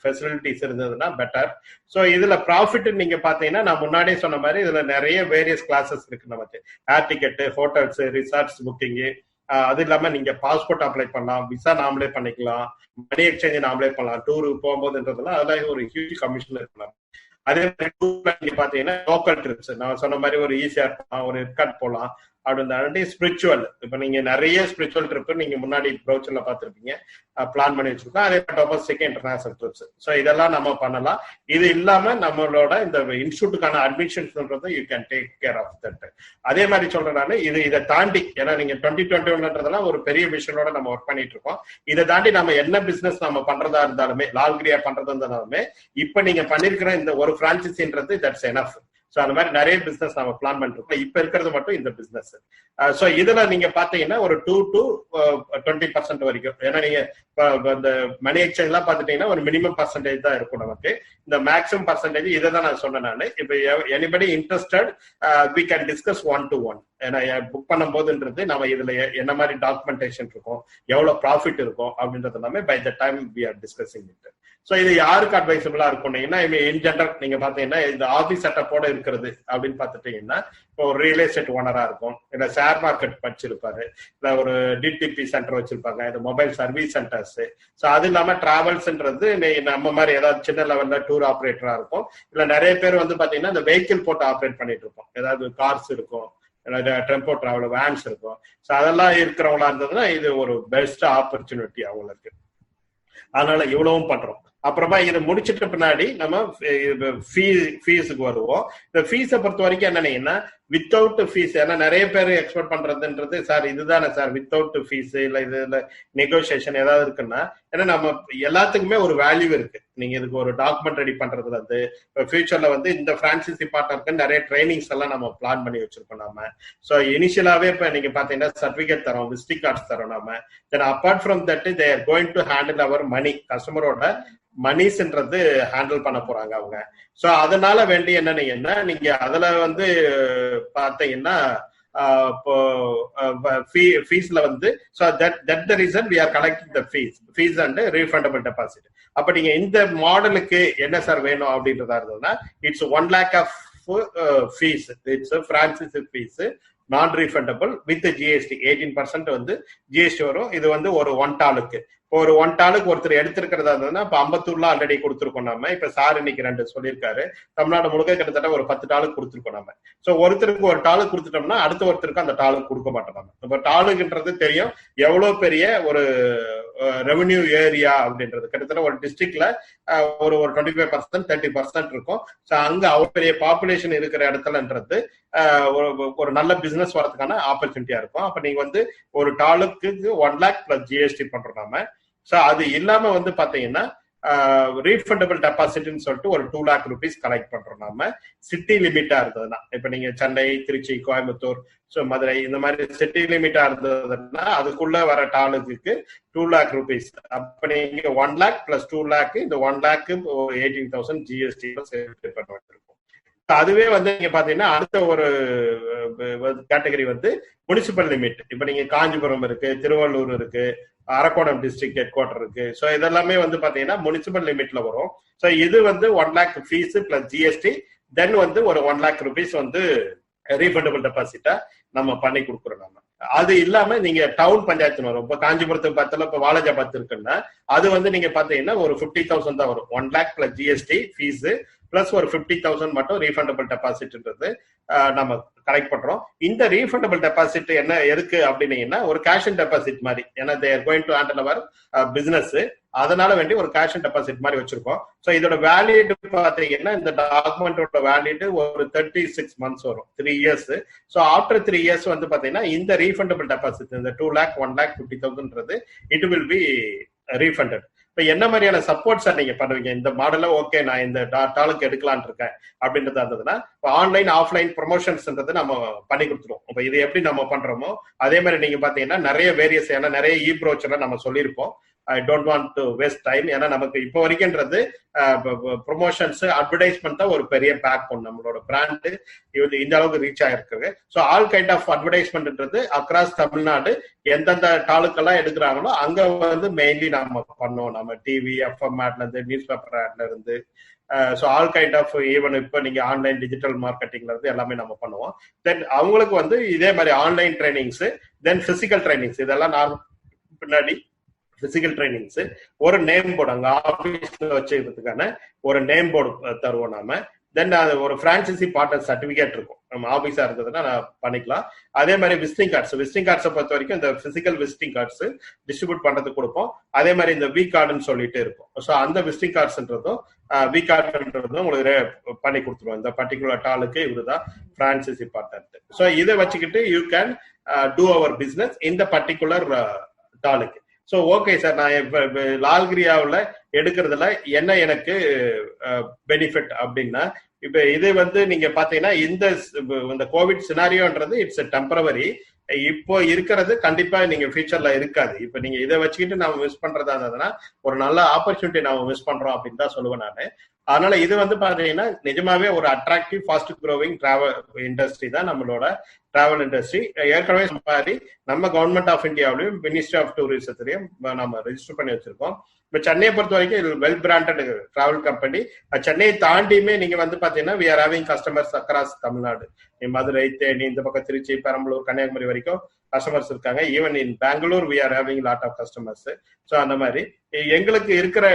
ஃபெசிலிட்டிஸ் இருந்ததுன்னா பெட்டர். சோ இதுல ப்ராஃபிட் நீங்க பாத்தீங்கன்னா நான் முன்னாடியே சொன்ன மாதிரி இதுல நிறைய வேரியஸ் கிளாஸஸ் இருக்கு நமக்கு. ஏர் டிக்கெட், ஹோட்டல்ஸ், ரிசார்ட்ஸ் புக்கிங், அது இல்லாம நீங்க பாஸ்போர்ட் அப்ளை பண்ணலாம், விசா நாமளே பண்ணிக்கலாம், மணி எக்ஸ்சேஞ்ச் நாமளே பண்ணலாம், டூருக்கு போகும்போதுன்றதுலாம் அதெல்லாம் ஒரு ஹியூஜ் கமிஷன் இருக்கலாம். அதே மாதிரி டூர்ல நீங்க பாத்தீங்கன்னா லோக்கல் ட்ரிப்ஸ் நான் சொன்ன மாதிரி ஒரு ஈஸியா இருக்கலாம், ஒரு ஏற்காடு போகலாம் அப்படின்னு. ஸ்பிரிச்சுவல் இப்ப நீங்க நிறைய ஸ்பிரிச்சுவல் ட்ரிப் நீங்க முன்னாடி ப்ரௌச்சர்ல பாத்திருப்பீங்க, பிளான் பண்ணி வச்சிருக்கோம். அதே டொமஸ்டிக் இன்டர்நேஷனல் ட்ரிப்ஸ். சோ இதெல்லாம் நம்ம பண்ணலாம். இது இல்லாம நம்மளோட இந்த இன்ஸ்டியூட்டுக்கான அட்மிஷன்ஸ்ன்றது you can take care of that. அதே மாதிரி சொல்றேன் இதை தாண்டி, ஏன்னா நீங்க 2021 ஒரு பெரிய விஷயத்தோட நம்ம ஒர்க் பண்ணிட்டு இருக்கோம். இதை தாண்டி நம்ம என்ன பிசினஸ் நம்ம பண்றதா இருந்தாலுமே, லால்கிரியா பண்றதா இருந்தாலுமே, இப்ப நீங்க பண்ணிருக்கிற இந்த ஒரு பிரான்சைசின்றது தட்ஸ் எனஃப். சோ அந்த மாதிரி நிறைய பிசினஸ் நம்ம பிளான் பண்ணிருக்கோம். இப்ப இருக்கிறது மட்டும் இந்த பிசினஸ். சோ இதுல நீங்க பாத்தீங்கன்னா ஒரு 2 to 20% வரைக்கும், ஏன்னா நீங்க இந்த மணி எக்ஸ்சேஞ்ச் எல்லாம் பாத்துட்டீங்கன்னா ஒரு மினிமம் பர்சன்டேஜ் தான் இருக்கும் நமக்கு. இந்த மேக்ஸிமம் பர்சன்டேஜ் இதை தான் நான் சொன்னேன். நான் இப்ப anybody interested we can discuss 1-to-1. ஏன்னா புக் பண்ணும் போதுன்றது நம்ம இதுல என்ன மாதிரி டாக்குமெண்டேஷன் இருக்கும், எவ்வளவு ப்ராஃபிட் இருக்கும் அப்படின்றது எல்லாமே by the time we are discussing it. So இது யாருக்கு அட்வைசபிளா இருக்கும் இன் ஜெனரல் நீங்க பாத்தீங்கன்னா இந்த ஆபீஸ் செட்டப்போட இருக்கிறது அப்படின்னு பாத்துட்டீங்கன்னா, இப்போ ஒரு ரியல் எஸ்டேட் ஓனரா இருக்கும், இல்ல ஷேர் மார்க்கெட் வச்சிருப்பாரு, இல்ல ஒரு டிடிபி சென்டர் வச்சிருப்பாங்க, இந்த மொபைல் சர்வீஸ் சென்டர்ஸ். சோ அது இல்லாம டிராவல்ஸ்ன்றது நம்ம மாதிரி ஏதாவது சின்ன லெவல்ல டூர் ஆப்ரேட்டரா இருக்கும், இல்ல நிறைய பேர் வந்து பாத்தீங்கன்னா இந்த வெஹிக்கிள் போட்டு ஆப்ரேட் பண்ணிட்டு இருப்போம், ஏதாவது கார்ஸ் இருக்கும், டெம்போ டிராவல் வேன்ஸ் இருக்கும். சோ அதெல்லாம் இருக்கிறவங்களா இருந்ததுன்னா இது ஒரு பெஸ்ட் ஆப்பர்ச்சுனிட்டி அவங்களுக்கு. அதனால இவ்வளவும் பண்றோம். அப்புறமா இதை முடிச்சிட்ட பின்னாடி நம்ம ஃபீஸுக்கு வருவோம். இந்த ஃபீஸை பொறுத்த வரைக்கும் என்னன்னா வித்தவுட் ஃபீஸ், ஏன்னா நிறைய பேர் எக்ஸ்பெக்ட் பண்றதுன்றது சார் இதுதானே சார் வித்தவுட் ஃபீஸ், இல்ல இதுல நெகோசியேஷன் ஏதாவது இருக்குன்னா, ஏன்னா நம்ம எல்லாத்துக்குமே ஒரு வேல்யூ இருக்கு. நீங்க இதுக்கு ஒரு டாக்குமெண்ட் ரெடி பண்றதுல இருந்து ஃபியூச்சர்ல வந்து இந்த பிரான்சைசி பார்ட்னருக்கு நிறைய ட்ரைனிங்ஸ் எல்லாம் நம்ம பிளான் பண்ணி வச்சிருக்கோம் நம்ம. ஸோ இனிஷியலாவே இப்ப நீங்க பாத்தீங்கன்னா சர்டிபிகேட் தரோம், விசிட்டிங் கார்ட்ஸ் தரோம் நம்ம. Then apart from that they are going to handle our money, கஸ்டமரோட மணிஸ்ன்றது ஹேண்டில் பண்ண போறாங்க அவங்க. சோ அதனால வேண்டி என்னன்னா நீங்க அதுல வந்து பாத்தீங்கன்னா இப்போ ஃபீஸ்ல வந்து that the reason we are collecting the fees and refundable deposit. அப்ப நீங்க இந்த மாடலுக்கு என்ன சார் வேணும் அப்படின்றதா இருந்ததுன்னா it's 1 lakh of fees. It's franchise fees நான் ரீஃபண்டபிள் வித் ஜிஎஸ்டி 18% வந்து ஜிஎஸ்டி வரும். இது வந்து ஒரு 1 டாலுக்கு. ஒரு 1 டாலுக்கு ஒருத்தர் எடுத்திருக்கிறதா இருந்ததுன்னா இப்ப அம்பத்தூர்ல ஆல்ரெடி கொடுத்துருக்கோம் நம்ம. இப்ப சார் இன்னைக்கு 2 சொல்லியிருக்காரு, தமிழ்நாடு முழுக்க கிட்டத்தட்ட ஒரு 10 டாலுக்கு கொடுத்துருக்கோம் நம்ம. சோ ஒருத்தருக்கு ஒரு டாலுக்கு கொடுத்துட்டோம்னா அடுத்த ஒருத்தருக்கு அந்த டாலுக்கு கொடுக்க மாட்டோம் நம்ம. இப்ப டாலுக்குன்றது தெரியும் எவ்வளவு பெரிய ஒரு ரெவன்யூ ஏரியா அப்படின்றது. கிட்டத்தட்ட ஒரு டிஸ்ட்ரிக்ட்ல ஒரு 25% 30% இருக்கும். சோ அங்க அவ்வளவு பெரிய பாப்புலேஷன் இருக்கிற இடத்துலன்றது ஒரு நல்ல பிசினஸ் வரதுக்கான ஆப்பர்ச்சுனிட்டியா இருக்கும். அப்ப நீங்க வந்து ஒரு டாலுக்கு 1 lakh பிளஸ் ஜிஎஸ்டி பண்றோம் நாம. சோ அது இல்லாம வந்து பாத்தீங்கன்னா ரீஃபண்டபிள் டெபாசிட்னு சொல்லிட்டு ஒரு 2 lakh rupees கலெக்ட் பண்றோம் நாம. சிட்டி லிமிட்டா இருந்ததுன்னா, இப்ப நீங்க சென்னை, திருச்சி, கோயம்புத்தூர், மதுரை இந்த மாதிரி சிட்டி லிமிட்டா இருந்ததுன்னா அதுக்குள்ள வர டாலுக்கு 2 lakh rupees. அப்ப நீங்க 1 lakh பிளஸ் 2 lakh, இந்த 1 lakh 18,000 ஜிஎஸ்டி பண்ண வச்சிருக்கோம். அதுவே வந்து நீங்க பாத்தீங்கன்னா அடுத்த ஒரு கேட்டகரி வந்து முனிசிபல் லிமிட். இப்ப நீங்க காஞ்சிபுரம் இருக்கு, திருவள்ளூர் இருக்கு, அரக்கோணம் டிஸ்ட்ரிக்ட் ஹெட் குவார்டர் இருக்கு. சோ இதெல்லாமே வந்து பாத்தீங்கன்னா முனிசிபல் லிமிட்ல வரும். சோ இது வந்து 1 lakh ஃபீஸ் பிளஸ் ஜிஎஸ்டி, தென் வந்து ஒரு 1 lakh rupees வந்து ரீஃபண்டபிள் டெபாசிட்டா நம்ம பண்ணி கொடுக்குறோம் நம்ம. அது இல்லாம நீங்க டவுன் பஞ்சாயத்து வரும். இப்ப காஞ்சிபுரத்துக்கு பத்துல இப்ப வாலாஜாபாத் இருக்குன்னா அது வந்து நீங்க பாத்தீங்கன்னா ஒரு 50,000 தான் வரும். 1 lakh plus GST fees plus ஒரு 50,000 மட்டும் ரீஃபண்டபிள் டெபாசிட்ன்றது நம்ம கலெக்ட் பண்றோம். இந்த ரீஃபண்டபிள் டெபாசிட் என்ன எதுக்கு அப்படின்னீங்கன்னா ஒரு கேஷ் அண்ட் டெபாசிட் மாதிரி. ஏன்னா they are going to handle our business. அதனால வேண்டி ஒரு கேஷ் அண்ட் டெபாசிட் மாதிரி வச்சிருக்கோம். ஸோ இதோட வேலிட் பாத்தீங்கன்னா இந்த டாக்குமெண்டோட வேலிட் ஒரு 36 months வரும், 3 years. ஸோ ஆஃப்டர் 3 years வந்து பாத்தீங்கன்னா இந்த ரீஃபண்டபிள் டெபாசிட் இந்த 2 lakh 1,50,000 it will be refunded. இப்ப என்ன மாதிரியான சப்போர்ட் சார் நீங்க பண்ணுவீங்க இந்த மாடல? ஓகே, நான் இந்த டாலுக்கு எடுக்கலான் இருக்கேன் அப்படின்றது இருந்ததுன்னா ஆன்லைன் ஆஃப்லைன் ப்ரொமோஷன்ஸ்ன்றது நம்ம பண்ணி கொடுத்துருவோம். இப்ப இது எப்படி நம்ம பண்றோமோ அதே மாதிரி நீங்க பாத்தீங்கன்னா நிறைய வேரியஸ், ஏன்னா நிறைய இ ப்ரோச்சர்ல நம்ம சொல்லியிருப்போம். I don't want to waste time. ஏன்னா நமக்கு இப்போ வரைக்கும்ன்றது ப்ரொமோஷன்ஸ் அட்வர்டைஸ்மெண்ட் தான் ஒரு பெரிய பேக் பண்ணு நம்மளோட பிராண்டு இந்த அளவுக்கு ரீச் ஆயிருக்கு. ஸோ ஆல் கைண்ட் ஆஃப் அட்வர்டைஸ்மெண்ட்ன்றது அக்ராஸ் தமிழ்நாடு எந்தெந்த டாலுக்கெல்லாம் எடுக்கிறாங்களோ அங்க வந்து மெயின்லி நம்ம பண்ணோம். நம்ம டிவி, எஃப்எம் ஆட்ல இருந்து, நியூஸ் பேப்பர் ஆட்ல இருந்து, so all kind of even இப்போ நீங்க ஆன்லைன் டிஜிட்டல் மார்க்கெட்டிங்ல இருந்து எல்லாமே நம்ம பண்ணுவோம். தென் அவங்களுக்கு வந்து இதே மாதிரி ஆன்லைன் ட்ரைனிங்ஸ், தென் பிசிக்கல் ட்ரைனிங்ஸ், இதெல்லாம் நான் பின்னாடி பிசிக்கல் ட்ரைனிங்ஸ் ஒரு நேம் போர்டு அங்க ஆபீஸ்ல வச்சுக்கிறதுக்கான ஒரு நேம் போர்டு தருவோம் நாம. தென் அது ஒரு பிரான்சைசி பார்ட்னர் சர்டிபிகேட் இருக்கும். நம்ம ஆபீஸா இருந்ததுன்னா நான் பண்ணிக்கலாம். அதே மாதிரி விசிட்டிங் கார்ட்ஸை பொறுத்த வரைக்கும் இந்த பிசிக்கல் விசிட்டிங் கார்ட்ஸ் டிஸ்ட்ரிபியூட் பண்றதுக்கு கொடுப்போம். அதே மாதிரி இந்த வி கார்டுன்னு சொல்லிட்டு இருக்கும். ஸோ அந்த விசிட்டிங் கார்ட்ஸ்ன்றதும் வி கார்டுன்றதும் உங்களுக்கு பண்ணி கொடுத்துருவோம். இந்த பர்டிகுலர் டாலுக்கு இவருதான் பிரான்சைசி பார்ட்னர். ஸோ இதை வச்சுக்கிட்டு you can do our business இந்த பர்டிகுலர் டாலுக்கு. ஸோ ஓகே சார், நான் லால்கிரியாவில் எடுக்கிறதுல என்ன எனக்கு பெனிஃபிட் அப்படின்னா, இப்ப இது வந்து நீங்க பாத்தீங்கன்னா இந்த கோவிட் சினாரியோன்றது இட்ஸ் டெம்பரவரி. இப்போ இருக்கிறது கண்டிப்பா நீங்க ஃபியூச்சர்ல இருக்காது. இப்ப நீங்க இதை வச்சுக்கிட்டு நாம மிஸ் பண்றதா இருந்ததுன்னா ஒரு நல்ல ஆப்பர்ச்சுனிட்டி நாம மிஸ் பண்றோம் அப்படின்னு தான் சொல்லுவேன் நானு. அதனால இது வந்து பாத்தீங்கன்னா நிஜமாவே ஒரு attractive fast growing travel industry தான் நம்மளோட டிராவல் இண்டஸ்ட்ரி. ஏற்கனவே மாதிரி நம்ம கவர்மெண்ட் ஆஃப் இந்தியாவிலையும் மினிஸ்ட்ரி ஆஃப் டூரிசத்திலையும் நம்ம ரெஜிஸ்டர் பண்ணி வச்சிருக்கோம். இப்ப சென்னையை பொறுத்த வரைக்கும் இது வெல் பிராண்டட் டிராவல் கம்பெனி. சென்னையை தாண்டியுமே நீங்க வந்து பாத்தீங்கன்னா we are having customers across Tamil Nadu. Madurai, Theni, இந்த பக்கம் திருச்சி, பெரம்பலூர், கன்னியாகுமரி வரைக்கும் கஸ்டமர்ஸ் இருக்காங்க. Even in Bangalore we are having lot of customers. So அந்த மாதிரி எங்களுக்கு இருக்கிற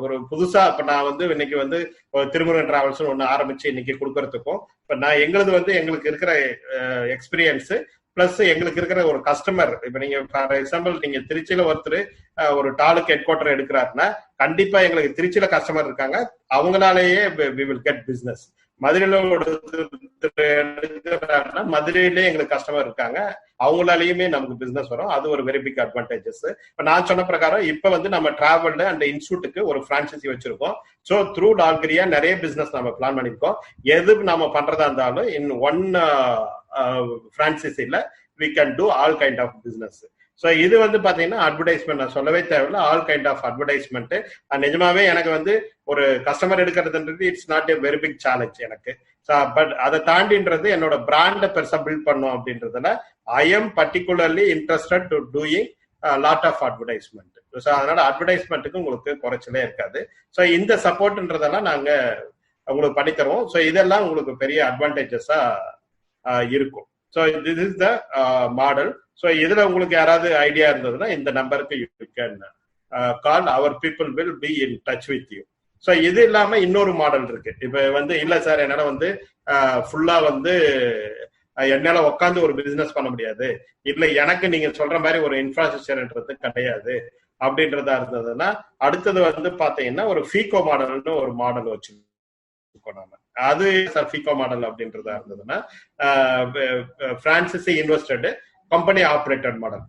ஒரு புதுசா இப்ப நான் வந்து இன்னைக்கு வந்து திருமுருகன் டிராவல்ஸ் ஒண்ணு ஆரம்பிச்சு இன்னைக்கு கொடுக்கறதுக்கும் இப்ப நான் எங்களுக்கு இருக்கிற எக்ஸ்பீரியன்ஸ் பிளஸ் எங்களுக்கு இருக்கிற ஒரு கஸ்டமர். இப்ப நீங்க ஃபார் எக்ஸாம்பிள் நீங்க திருச்சியில ஒருத்தர் ஒரு டாலுக்கு ஹெட் குவார்டர் எடுக்கிறாருன்னா கண்டிப்பா எங்களுக்கு திருச்சியில கஸ்டமர் இருக்காங்க, அவங்களாலேயே வி வில் கெட் பிசினஸ். மதுரையில எடுக்கிறாருன்னா மதுரையிலே எங்களுக்கு கஸ்டமர் இருக்காங்க, அவங்களாலேயுமே நமக்கு பிசினஸ் வரும். அது ஒரு வெரி பிக் அட்வான்டேஜஸ். இப்ப நான் சொன்ன பிரகாரம் இப்ப வந்து நம்ம டிராவல் அண்ட் இன்ஸ்டியூட்டுக்கு ஒரு பிரான்சைசி வச்சிருக்கோம். ஸோ த்ரூ டால்கிரியா நிறைய பிசினஸ் நம்ம பிளான் பண்ணிருக்கோம். எது நம்ம பண்றதா இருந்தாலும் இன் ஒன் பிரான்சைசில we can do all kind of business. So இது வந்து பாத்தீங்கன்னா அட்வர்டைஸ்மெண்ட் நான் சொல்லவே தேவையில்லை, ஆல் கைண்ட் ஆஃப் அட்வர்டைஸ்மெண்ட். நிஜமாவே எனக்கு வந்து ஒரு கஸ்டமர் எடுக்கிறதுன்றது it's not a very big challenge எனக்கு. பட் அதை தாண்டின்றது என்னோட பிராண்டை பெருசா பில்ட் பண்ணும் அப்படின்றதுல I am particularly interested to doing lot of advertisement. So அதனால அட்வர்டைஸ்மெண்ட்டுக்கு உங்களுக்கு குறைச்சலே இருக்காது. ஸோ இந்த சப்போர்ட்ன்றதெல்லாம் நாங்க உங்களுக்கு பண்ணித்தருவோம். ஸோ இதெல்லாம் உங்களுக்கு பெரிய அட்வான்டேஜஸா இருக்கும். So this is the model. So இதுல உங்களுக்கு யாராவது ஐடியா இருந்ததுன்னா இந்த நம்பருக்கு you can call, our people will be in touch with you. So இது இல்லாம இன்னொரு மாடல் இருக்கு. இப்ப வந்து இல்ல சார் என்னால வந்து ஃபுல்லா வந்து என்னால உட்காந்து ஒரு பிசினஸ் பண்ண முடியாது, இல்ல எனக்கு நீங்க சொல்ற மாதிரி ஒரு இன்ஃப்ராஸ்ட்ரக்சர்ன்றது கிடையாது அப்படின்றதா இருந்ததுன்னா அடுத்தது வந்து பாத்தீங்கன்னா ஒரு ஃபீகோ மாடல்னு ஒரு மாடல் வச்சிருக்கோம் நாம. அது ஃபீகோ மாடல் அப்படின்றதா இருந்ததுன்னா franchise invested company operated model.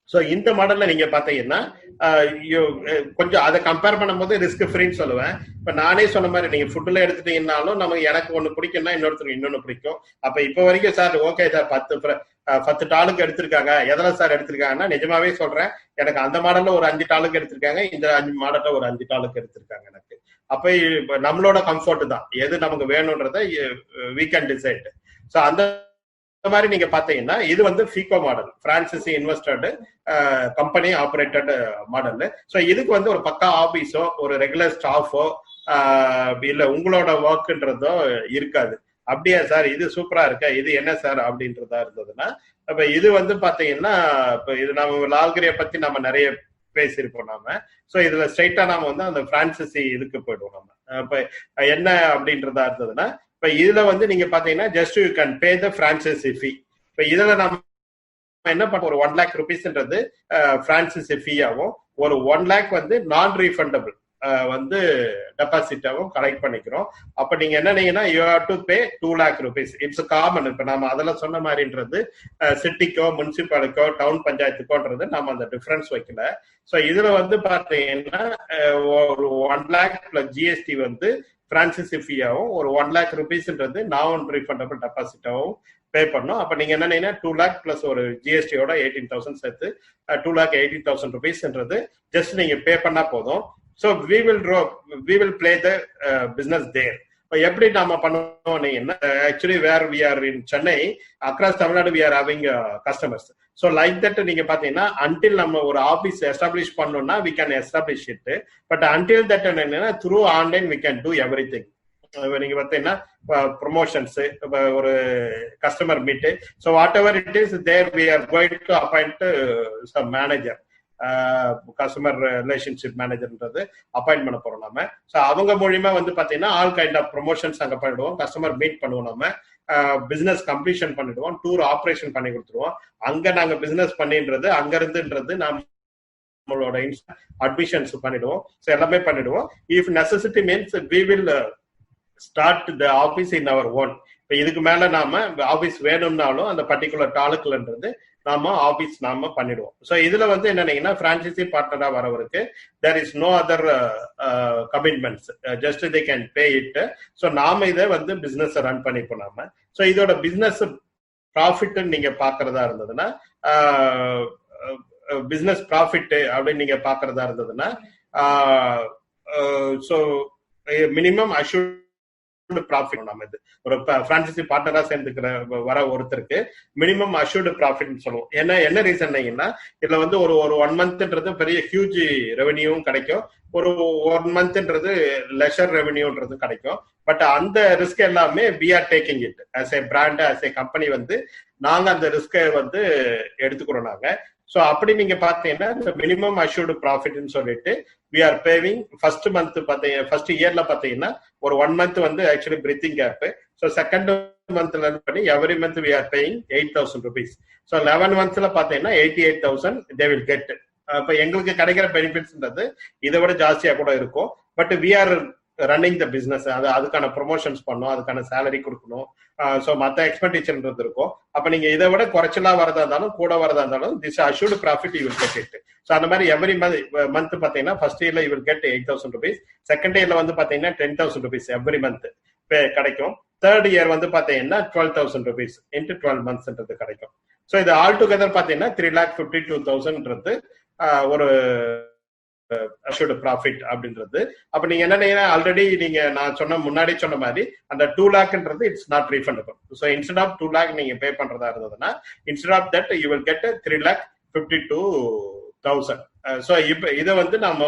So இந்த மாடல்ல நீங்க பாத்தீங்கன்னா கொஞ்சம் அதை கம்பேர் பண்ணும்போது ரிஸ்க் ஃப்ரீன்னு சொல்லுவேன். இப்ப நானே சொன்ன மாதிரி நீங்க ஃபுட்ல எடுத்துட்டீங்கன்னாலும் நமக்கு எனக்கு ஒண்ணு பிடிக்கும்னா இன்னொருத்தருக்கு இன்னொன்னு பிடிக்கும். அப்ப இப்ப வரைக்கும் சார் ஓகே சார் 10 டாலுக்கு எடுத்திருக்காங்க, எதுல சார் எடுத்திருக்காங்கன்னா நிஜமாவே சொல்றேன், எனக்கு அந்த மாடல்ல ஒரு 5 டாலுக்கு எடுத்திருக்காங்க, இந்த 5 மாடல்ல ஒரு 5 டாலுக்கு எடுத்திருக்காங்க எனக்கு. அப்ப நம்மளோட கம்ஃபர்ட் தான் எது நமக்கு வேணும்ன்றத we can decide. ஸோ அந்த மாதிரி நீங்க பாத்தீங்கன்னா இது வந்து FICO model, franchisee invested company operated model. So இதுக்கு வந்து ஒரு பக்கா ஆபீஸோ ஒரு ரெகுலர் ஸ்டாஃபோ இல்ல உங்களோட ஒர்க்ன்றதோ இருக்காது. அப்படியா சார் இது சூப்பரா இருக்க, இது என்ன சார் அப்படின்றதா இருந்ததுன்னா இப்ப இது வந்து பாத்தீங்கன்னா இப்ப இது நம்ம லால்கிரியை பத்தி நம்ம நிறைய பேசியிருப்போம் நாம. ஸோ இதுல ஸ்ட்ரைட்டா நாம வந்து அந்த பிரான்சைசி இதுக்கு போயிடுவோம் நம்ம. இப்ப என்ன அப்படின்றதா இருந்ததுன்னா இப்ப இதுல வந்து நீங்க பாத்தீங்கன்னா just you can pay the franchisee fee. இப்ப இதுல நம்ம என்ன பண்ண ஒரு 1 lakh rupeesன்றது பிரான்சைசி ஃபீ ஆகும். ஒரு 1 lakh வந்து நான் ரீஃபண்டபிள் வந்து டெபாசிட்டாவும் கலெக்ட் பண்ணிக்கிறோம். அப்ப நீங்க என்னன்னீங்கன்னா you have to pay 2 lakh rupees. It's common. இப்ப நாம அதெல்லாம் சொன்ன மாதிரின்றது சிட்டிக்கோ முனிசிபாலிட்டிக்கோ டவுன் பஞ்சாயத்துக்கோன்றது நம்ம அந்த டிஃபரன்ஸ் வைக்கல. ஸோ இதுல வந்து பாத்தீங்கன்னா ஒரு 1 lakh பிளஸ் ஜிஎஸ்டி வந்து பிரான்சிசி ஃபீயாவும் ஒரு 1 lakh rupeesன்றது நான் ரீஃபண்டபிள் டெபாசிட்டாவும் பே பண்ணோம். அப்ப நீங்க என்னன்னா 2 lakh பிளஸ் ஒரு ஜிஎஸ்டியோட 18,000 சேர்த்து 2,80,000 rupeesன்றது ஜஸ்ட் நீங்க பே பண்ணா போதும். So we will play the business there. இப்போ எப்படி நாம பண்ணுவோம் actually where we are in Chennai across Tamil Nadu we are having customers. So like that நீங்க பாத்தீங்கன்னா அன்டில் நம்ம ஒரு ஆஃபீஸ் எஸ்டாப்ளிஷ் பண்ணோம்னா we can establish it. But until that என்னன்னா through online we can do everything. நீங்க பாத்தீங்கன்னா ப்ரொமோஷன்ஸ், ஒரு customer meet, so whatever it is there we are going to appoint some manager, customer relationship மேனேஜர்ன்றது அப்பாயிண்ட் பண்ண போறோம் நம்ம. ஸோ அவங்க மூலியமா வந்து பாத்தீங்கன்னா ஆல் கைண்ட் ஆஃப் ப்ரொமோஷன்ஸ் அங்க பண்ணிடுவோம், கஸ்டமர் மீட் பண்ணுவோம், நம்ம பிசினஸ் கம்ப்ளீஷன் பண்ணிடுவோம், டூர் ஆப்ரேஷன் பண்ணி கொடுத்துருவோம். அங்க நாங்க பிசினஸ் பண்ணின்றது அங்க இருந்துன்றது நம்மளோட அட்மிஷன்ஸ் பண்ணிடுவோம். ஸோ எல்லாமே பண்ணிடுவோம். If necessity means we will start the office in our own. இப்ப இதுக்கு மேல நாம ஆபீஸ் வேணும்னாலும் அந்த பர்டிகுலர் தாலுக்குலன்றது நாம ஆபீஸ் நாம பண்ணிடுவோம். ஸோ இதுல வந்து என்னன்னீங்கன்னா பிரான்சைசி பார்ட்னரா வரவருக்கு there is no other commitments, just they can pay it. So நாம இதை வந்து பிசினஸ் ரன் பண்ணிப்போம் நாம. ஸோ இதோட பிசினஸ் ப்ராஃபிட் நீங்க பாக்குறதா இருந்ததுன்னா பிசினஸ் ப்ராஃபிட் அப்படின்னு நீங்க பாக்குறதா இருந்ததுன்னா ஸோ மினிமம் அஷ்யூர்ட் ப்ராஃபிட். நம்ம இது ஒரு பிரான்சைசி பார்ட்னரா சேர்ந்துக்கிற வர ஒருத்தருக்கு மினிமம் அஷ்யூர்டு ப்ராஃபிட் சொல்லுவோம். ஏன்னா என்ன ரீசன்னா இதுல வந்து ஒரு 1 monthன்றது பெரிய ஹியூஜ் ரெவென்யூவும் கிடைக்கும், ஒரு 1 monthன்றது லெஷர் ரெவென்யூன்றது கிடைக்கும். பட் அந்த ரிஸ்க் எல்லாமே we are taking it as a brand, as a company வந்து நாங்க அந்த ரிஸ்கை வந்து எடுத்துக்கிறோம் நாங்க. ஸோ அப்படி நீங்க பாத்தீங்கன்னா இந்த மினிமம் அஷ்யூர்டு ப்ராஃபிட்னு சொல்லிட்டு we are paying first month first இயர்ல பாத்தீங்கன்னா ஒரு 1 month வந்து actually breathing gap. So second மந்த்ல பண்ணி every month we are paying 8,000 rupees. So 11 monthsல பாத்தீங்கன்னா 88,000 தே வில் கெட். இப்ப எங்களுக்கு கிடைக்கிற பெனிஃபிட்ஸ்ன்றது இதை விட ஜாஸ்தியா கூட இருக்கும். But we are running the business, அதுக்கான ப்ரொமோஷன்ஸ் பண்ணணும், அதுக்கான சேலரி கொடுக்கணும், ஸோ மற்ற எக்ஸ்பெக்டேஷன்றது இருக்கும். அப்ப நீங்க இதை விட குறைச்சலா வரதா இருந்தாலும் கூட வரதா இருந்தாலும் this assured profit you will get it. So அந்த மாதிரி எவ்ரி மந்த் பாத்தீங்கன்னா ஃபர்ஸ்ட் இயர்ல you will get 8,000 rupees, second இயர்ல வந்து பாத்தீங்கன்னா 10,000 rupees எவ்ரி மந்த் கிடைக்கும். தேர்ட் இயர் வந்து பாத்தீங்கன்னா 12,000 rupees இன்டு 12 monthsன்றது கிடைக்கும். ஸோ இது ஆல் டுகெதர் பாத்தீங்கன்னா 3,52,000ன்றது ஒரு அஷ்யூர்டு ப்ராஃபிட் அப்படின்றது. அப்ப நீங்க என்ன ஆல்ரெடி நீங்க நான் முன்னாடி சொன்ன மாதிரி அந்த 2 lakhன்றது it's not refundable. So instead of 2 lakh நீங்க பே பண்றதா இருந்ததுன்னா instead of that you will get 3,52,000. So இப்ப இதை வந்து நம்ம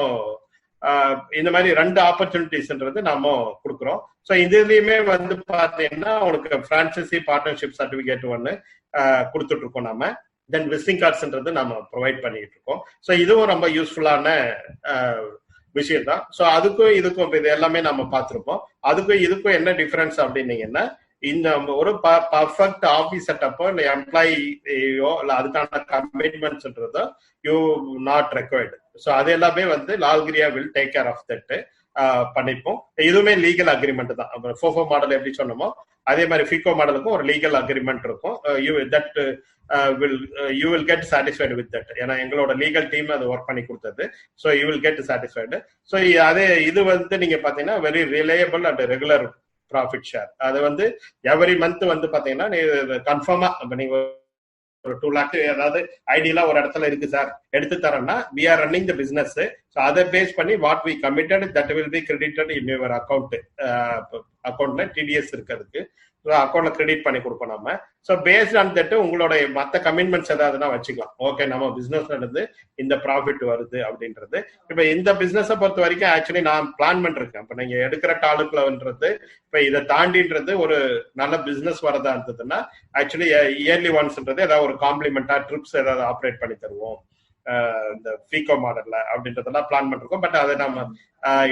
இந்த மாதிரி 2 ஆப்பர்ச்சுனிட்டிஸ்ன்றது நம்ம கொடுக்குறோம். ஸோ இதுலயுமே வந்து பாத்தீங்கன்னா உங்களுக்கு பிரான்சைசி பார்ட்னர்ஷிப் சர்டிபிகேட் ஒன்று கொடுத்துட்டு இருக்கோம் நம்ம. தென் விசிட்டிங் கார்ட்ஸ்ன்றது நம்ம ப்ரொவைட் பண்ணிட்டு இருக்கோம். ஸோ இதுவும் ரொம்ப யூஸ்ஃபுல்லான விஷயம் தான். ஸோ அதுக்கும் இதுக்கும் இது எல்லாமே நம்ம பார்த்துருப்போம். அதுக்கும் இதுக்கும் என்ன டிஃபரன்ஸ் அப்படின்னீங்கன்னா இந்த ஒரு பர்ஃபெக்ட் ஆஃபீஸ் செட்டப்போ இல்லை எம்ப்ளாயியோ இல்லை அதுக்கான கமிட்மெண்ட்ஸ்ன்றதோ யூ நாட் ரெக்வயர்டு. ஸோ அது எல்லாமே வந்து Lalkriya will take care of that பண்ணிப்போம். இதுவுமே லீகல் அக்ரிமெண்ட் தான். ஃபோஃபோ மாடல் எப்படி சொன்னோமோ அதே மாதிரி ஃபிகோ மாடலுக்கும் ஒரு லீகல் அக்ரிமெண்ட் இருக்கும். You will get satisfied with that. ஏன்னா எங்களோட லீகல் டீம் அது ஒர்க் பண்ணி கொடுத்தது. So you will get satisfied. So அதே இது வந்து நீங்க பாத்தீங்கன்னா very reliable and regular profit share. அது வந்து எவ்ரி மந்த் வந்து பாத்தீங்கன்னா கன்ஃபார்மா இப்ப நீங்க ஒரு 2 lakh அதாவது ஐடியா ஒரு இடத்துல இருக்கு சார் எடுத்து தரேன்னா we are running the business. So அதை பேஸ் பண்ணி what we committed that will be credited in your அக்கௌண்ட்ல டிடிஎஸ் இருக்கிறதுக்கு அக்கௌண்ட்ல கிரெடிட் பண்ணி கொடுப்போம் நம்ம. ஸோ பேஸ்ட் ஆன் தட் உங்களோட மற்ற கமிட்மெண்ட்ஸ் ஏதாவதுனா வச்சுக்கலாம். ஓகே நம்ம பிசினஸ்ல இருந்து இந்த ப்ராஃபிட் வருது அப்படின்றது. இப்ப இந்த பிசினஸை பொறுத்த வரைக்கும் ஆக்சுவலி நான் பிளான் பண்ணிருக்கேன். இப்ப நீங்க எடுக்கிற டாலுக்குலன்றது இப்ப இதை தாண்டின்றது ஒரு நல்ல பிசினஸ் வரதா இருந்ததுன்னா ஆக்சுவலி இயர்லி ஒன்ஸ்ன்றது ஏதாவது ஒரு காம்ப்ளிமெண்டா ட்ரிப்ஸ் ஏதாவது ஆப்ரேட் பண்ணி தருவோம் இந்த ஃபிகோ மாடல்ல அப்படின்றதெல்லாம் பிளான் பண்ணிருக்கோம். பட் அதை நம்ம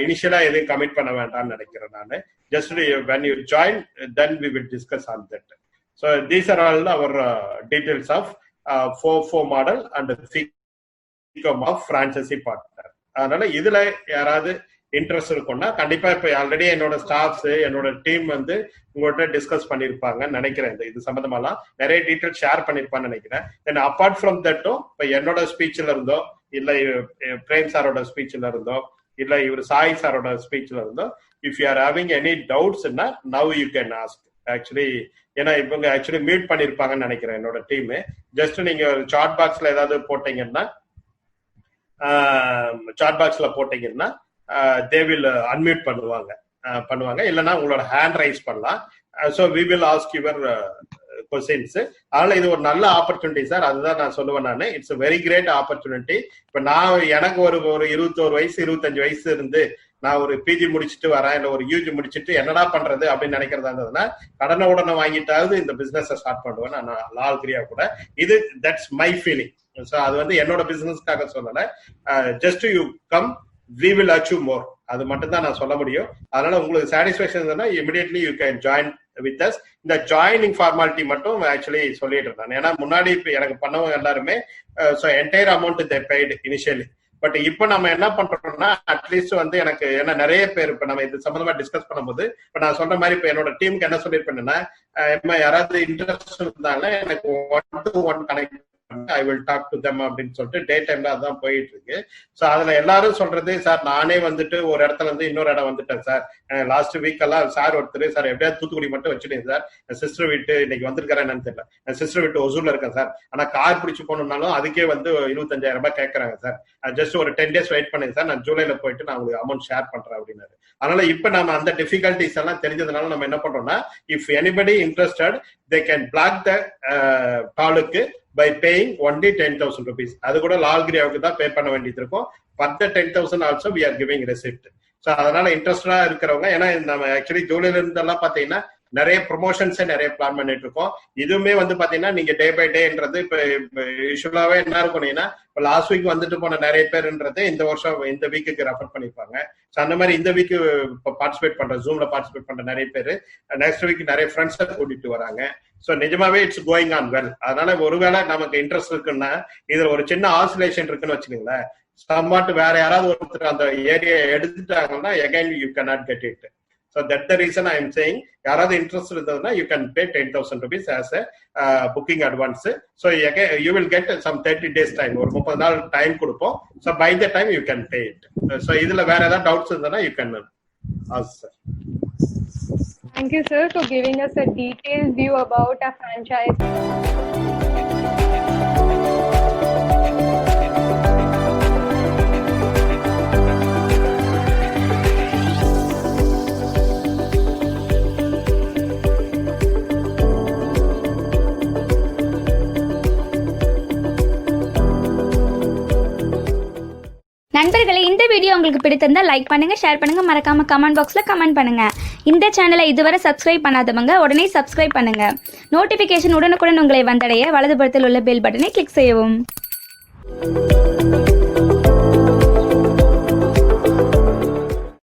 இனிஷியலா எதையும் கமிட் பண்ண வேண்டாம்னு நினைக்கிறேன் நான். Just when you join, then we will discuss on that. So these are all our details of FOFO model and become of franchisee partner. அதனால இதுல யாராவது இன்ட்ரெஸ்ட் இருக்கும்னா கண்டிப்பா இப்ப ஆல்ரெடி என்னோட ஸ்டாஃப்ஸ் என்னோட டீம் வந்து உங்கள்கிட்ட டிஸ்கஸ் பண்ணிருப்பாங்கன்னு நினைக்கிறேன். இது சம்பந்தமாலாம் நிறைய டீட்டெயில் ஷேர் பண்ணிருப்பான்னு நினைக்கிறேன். தென் அப்பார்ட் ஃப்ரம் தட்டும் இப்ப என்னோட ஸ்பீச்ல இருந்தோ இல்ல பிரேம் சாரோட ஸ்பீச்ல இருந்தோ இல்ல இவர் சாய் சாரோட ஸ்பீச்ல இருந்தோ if you are having any டவுட்ஸ்னா now you can ask. Actually ஏன்னா இவங்க ஆக்சுவலி மீட் பண்ணிருப்பாங்கன்னு நினைக்கிறேன் என்னோட டீம். ஜஸ்ட் நீங்க சாட் பாக்ஸ்ல ஏதாவது போட்டீங்கன்னா தே வில் அன்மியூட் பண்ணுவாங்க இல்லைன்னா உங்களோட ஹேண்ட் ரைஸ் பண்ணலாம். So we will ask your questions. அதனால இது ஒரு நல்ல ஆப்பர்ச்சுனிட்டி சார். அதுதான் நான் சொல்லுவேன். நான் இட்ஸ் வெரி கிரேட் ஆப்பர்ச்சுனிட்டி. இப்ப நான் எனக்கு ஒரு 21 வயசு 25 வயசு இருந்து நான் ஒரு பிஜி முடிச்சுட்டு வரேன் இல்ல ஒரு யூஜி முடிச்சுட்டு என்னடா பண்றது அப்படின்னு நினைக்கிறதா இருந்ததுன்னா உடனே வாங்கிட்டாவது இந்த பிசினஸ் ஸ்டார்ட் பண்ணுவேன் நான் லால் கிரியா கூட. இது தட்ஸ் மை ஃபீலிங். ஸோ அது வந்து என்னோட பிசினஸ்க்காக சொல்லல. Just you come we will achieve more. அது மட்டும் தான் நான் சொல்ல முடியும். அதனால உங்களுக்கு சாட்டிஸ்ஃபேக்ஷன் இருந்தா immediately you can join with us. இந்த ஜாயினிங் ஃபார்மாலிட்டி மட்டும் ஆக்சுவலி சொல்லிட்டு இருந்தேன். ஏன்னா முன்னாடி இப்ப எனக்கு பண்ணவங்க எல்லாருமே entire amount they paid initially. But இப்ப நம்ம என்ன பண்றோம்னா அட்லீஸ்ட் வந்து எனக்கு ஏன்னா நிறைய பேர் இப்ப நம்ம இது சம்பந்தமா டிஸ்கஸ் பண்ணும்போது இப்ப நான் சொல்ற மாதிரி இப்ப என்னோட டீமுக்கு என்ன சொல்லிருப்பேன்னா யாராவது இன்ட்ரெஸ்ட் இருந்தாங்கன்னா எனக்கு 1-to-1 connect I will talk to them அப்படின்னு சொல்லிட்டு டே டைம்ல அதான் போயிட்டு இருக்கு. ஸோ அதுல எல்லாரும் சொல்றது சார் நானே வந்துட்டு ஒரு இடத்துல இருந்து இன்னொரு இடம் வந்துட்டேன் சார். லாஸ்ட் வீக் எல்லாம் சார் ஒருத்தர் சார் எப்படியாவது தூத்துக்குடி மட்டும் வச்சுட்டேன் சார். என் சிஸ்டர் வீட்டு இன்னைக்கு வந்திருக்காரு என்னன்னு தெரியல. என் சிஸ்டர் வீட்டு ஒசூர்ல இருக்கேன் சார். ஆனா கார் பிடிச்சு போகணும்னாலும் அதுக்கே வந்து 25,000 ரூபாய் கேட்கறாங்க சார். ஜஸ்ட் ஒரு 10 days வெயிட் பண்ணுங்க சார், நான் ஜூலைல போயிட்டு நான் உங்களுக்கு அமௌண்ட் ஷேர் பண்றேன் அப்படின்னாரு. அதனால இப்ப நம்ம அந்த டிஃபிகல்டிஸ் எல்லாம் தெரிஞ்சதுனால நம்ம என்ன பண்றோம்னா if anybody interested they can block the டாலுக்கு by paying only 10,000 rupees. அது கூட லால்கிரியாவுக்கு தான் பே பண்ண வேண்டியது இருக்கும். For the 10,000 also we are giving receipt. So அதனால இன்ட்ரெஸ்டா இருக்கிறவங்க ஏன்னா நம்ம ஆக்சுவலி ஜூலைல இருந்து எல்லாம் பாத்தீங்கன்னா நிறைய ப்ரொமோஷன்ஸே நிறைய பிளான் பண்ணிட்டு இருக்கோம். இதுவுமே வந்து பாத்தீங்கன்னா நீங்க டே பை டேன்றது இப்ப யூஸ்வலாவே என்ன இருக்கும்னா இப்ப லாஸ்ட் வீக் வந்துட்டு போன நிறைய பேருன்றது இந்த வருஷம் இந்த வீக்குக்கு ரெஃபர் பண்ணிருப்பாங்க. ஸோ அந்த மாதிரி இந்த வீக் இப்போ பார்ட்டிசிபேட் பண்ற ஜூம்ல பார்ட்டிசிபேட் பண்ற நிறைய பேர் நெக்ஸ்ட் வீக் நிறைய ஃப்ரெண்ட்ஸை கூட்டிட்டு வராங்க. ஸோ நிஜமாவே இட்ஸ் கோயிங் ஆன் வெல். அதனால ஒருவேளை நமக்கு இன்ட்ரெஸ்ட் இருக்குன்னா இதுல ஒரு சின்ன ஆசிலேஷன் இருக்குன்னு வச்சுக்கோங்களேன். சம்பாட்டு வேற யாராவது ஒருத்தர் அந்த area எடுத்துட்டாங்கன்னா again you cannot get it. So that's the reason I am saying யாராவது இன்ட்ரெஸ்ட் இருந்ததுன்னா you can pay 10,000 rupees as a booking advance. So you will get some 30 days time. ஒரு 30 நாள் டைம் கொடுப்போம். So by the time you can pay it. So இதுல வேற ஏதாவது டவுட்ஸ் இருந்ததுன்னா you can ask sir.
Thank you sir for giving us a detailed view about our franchise.
நண்பர்களே, இந்த வீடியோ உங்களுக்கு பிடித்திருந்தா லைக் பண்ணுங்க, ஷேர் பண்ணுங்க, மறக்காம கமெண்ட் பாக்ஸ்ல கமெண்ட் பண்ணுங்க. இந்த சேனலை இதுவரை சப்ஸ்கிரைப் பண்ணாதவங்க உடனே சப்ஸ்கிரைப் பண்ணுங்க. நோட்டிபிகேஷன் உடனுக்குடன் உங்களை வந்தடைய வலதுபுறத்தில் உள்ள பெல் பட்டனை கிளிக் செய்யவும்.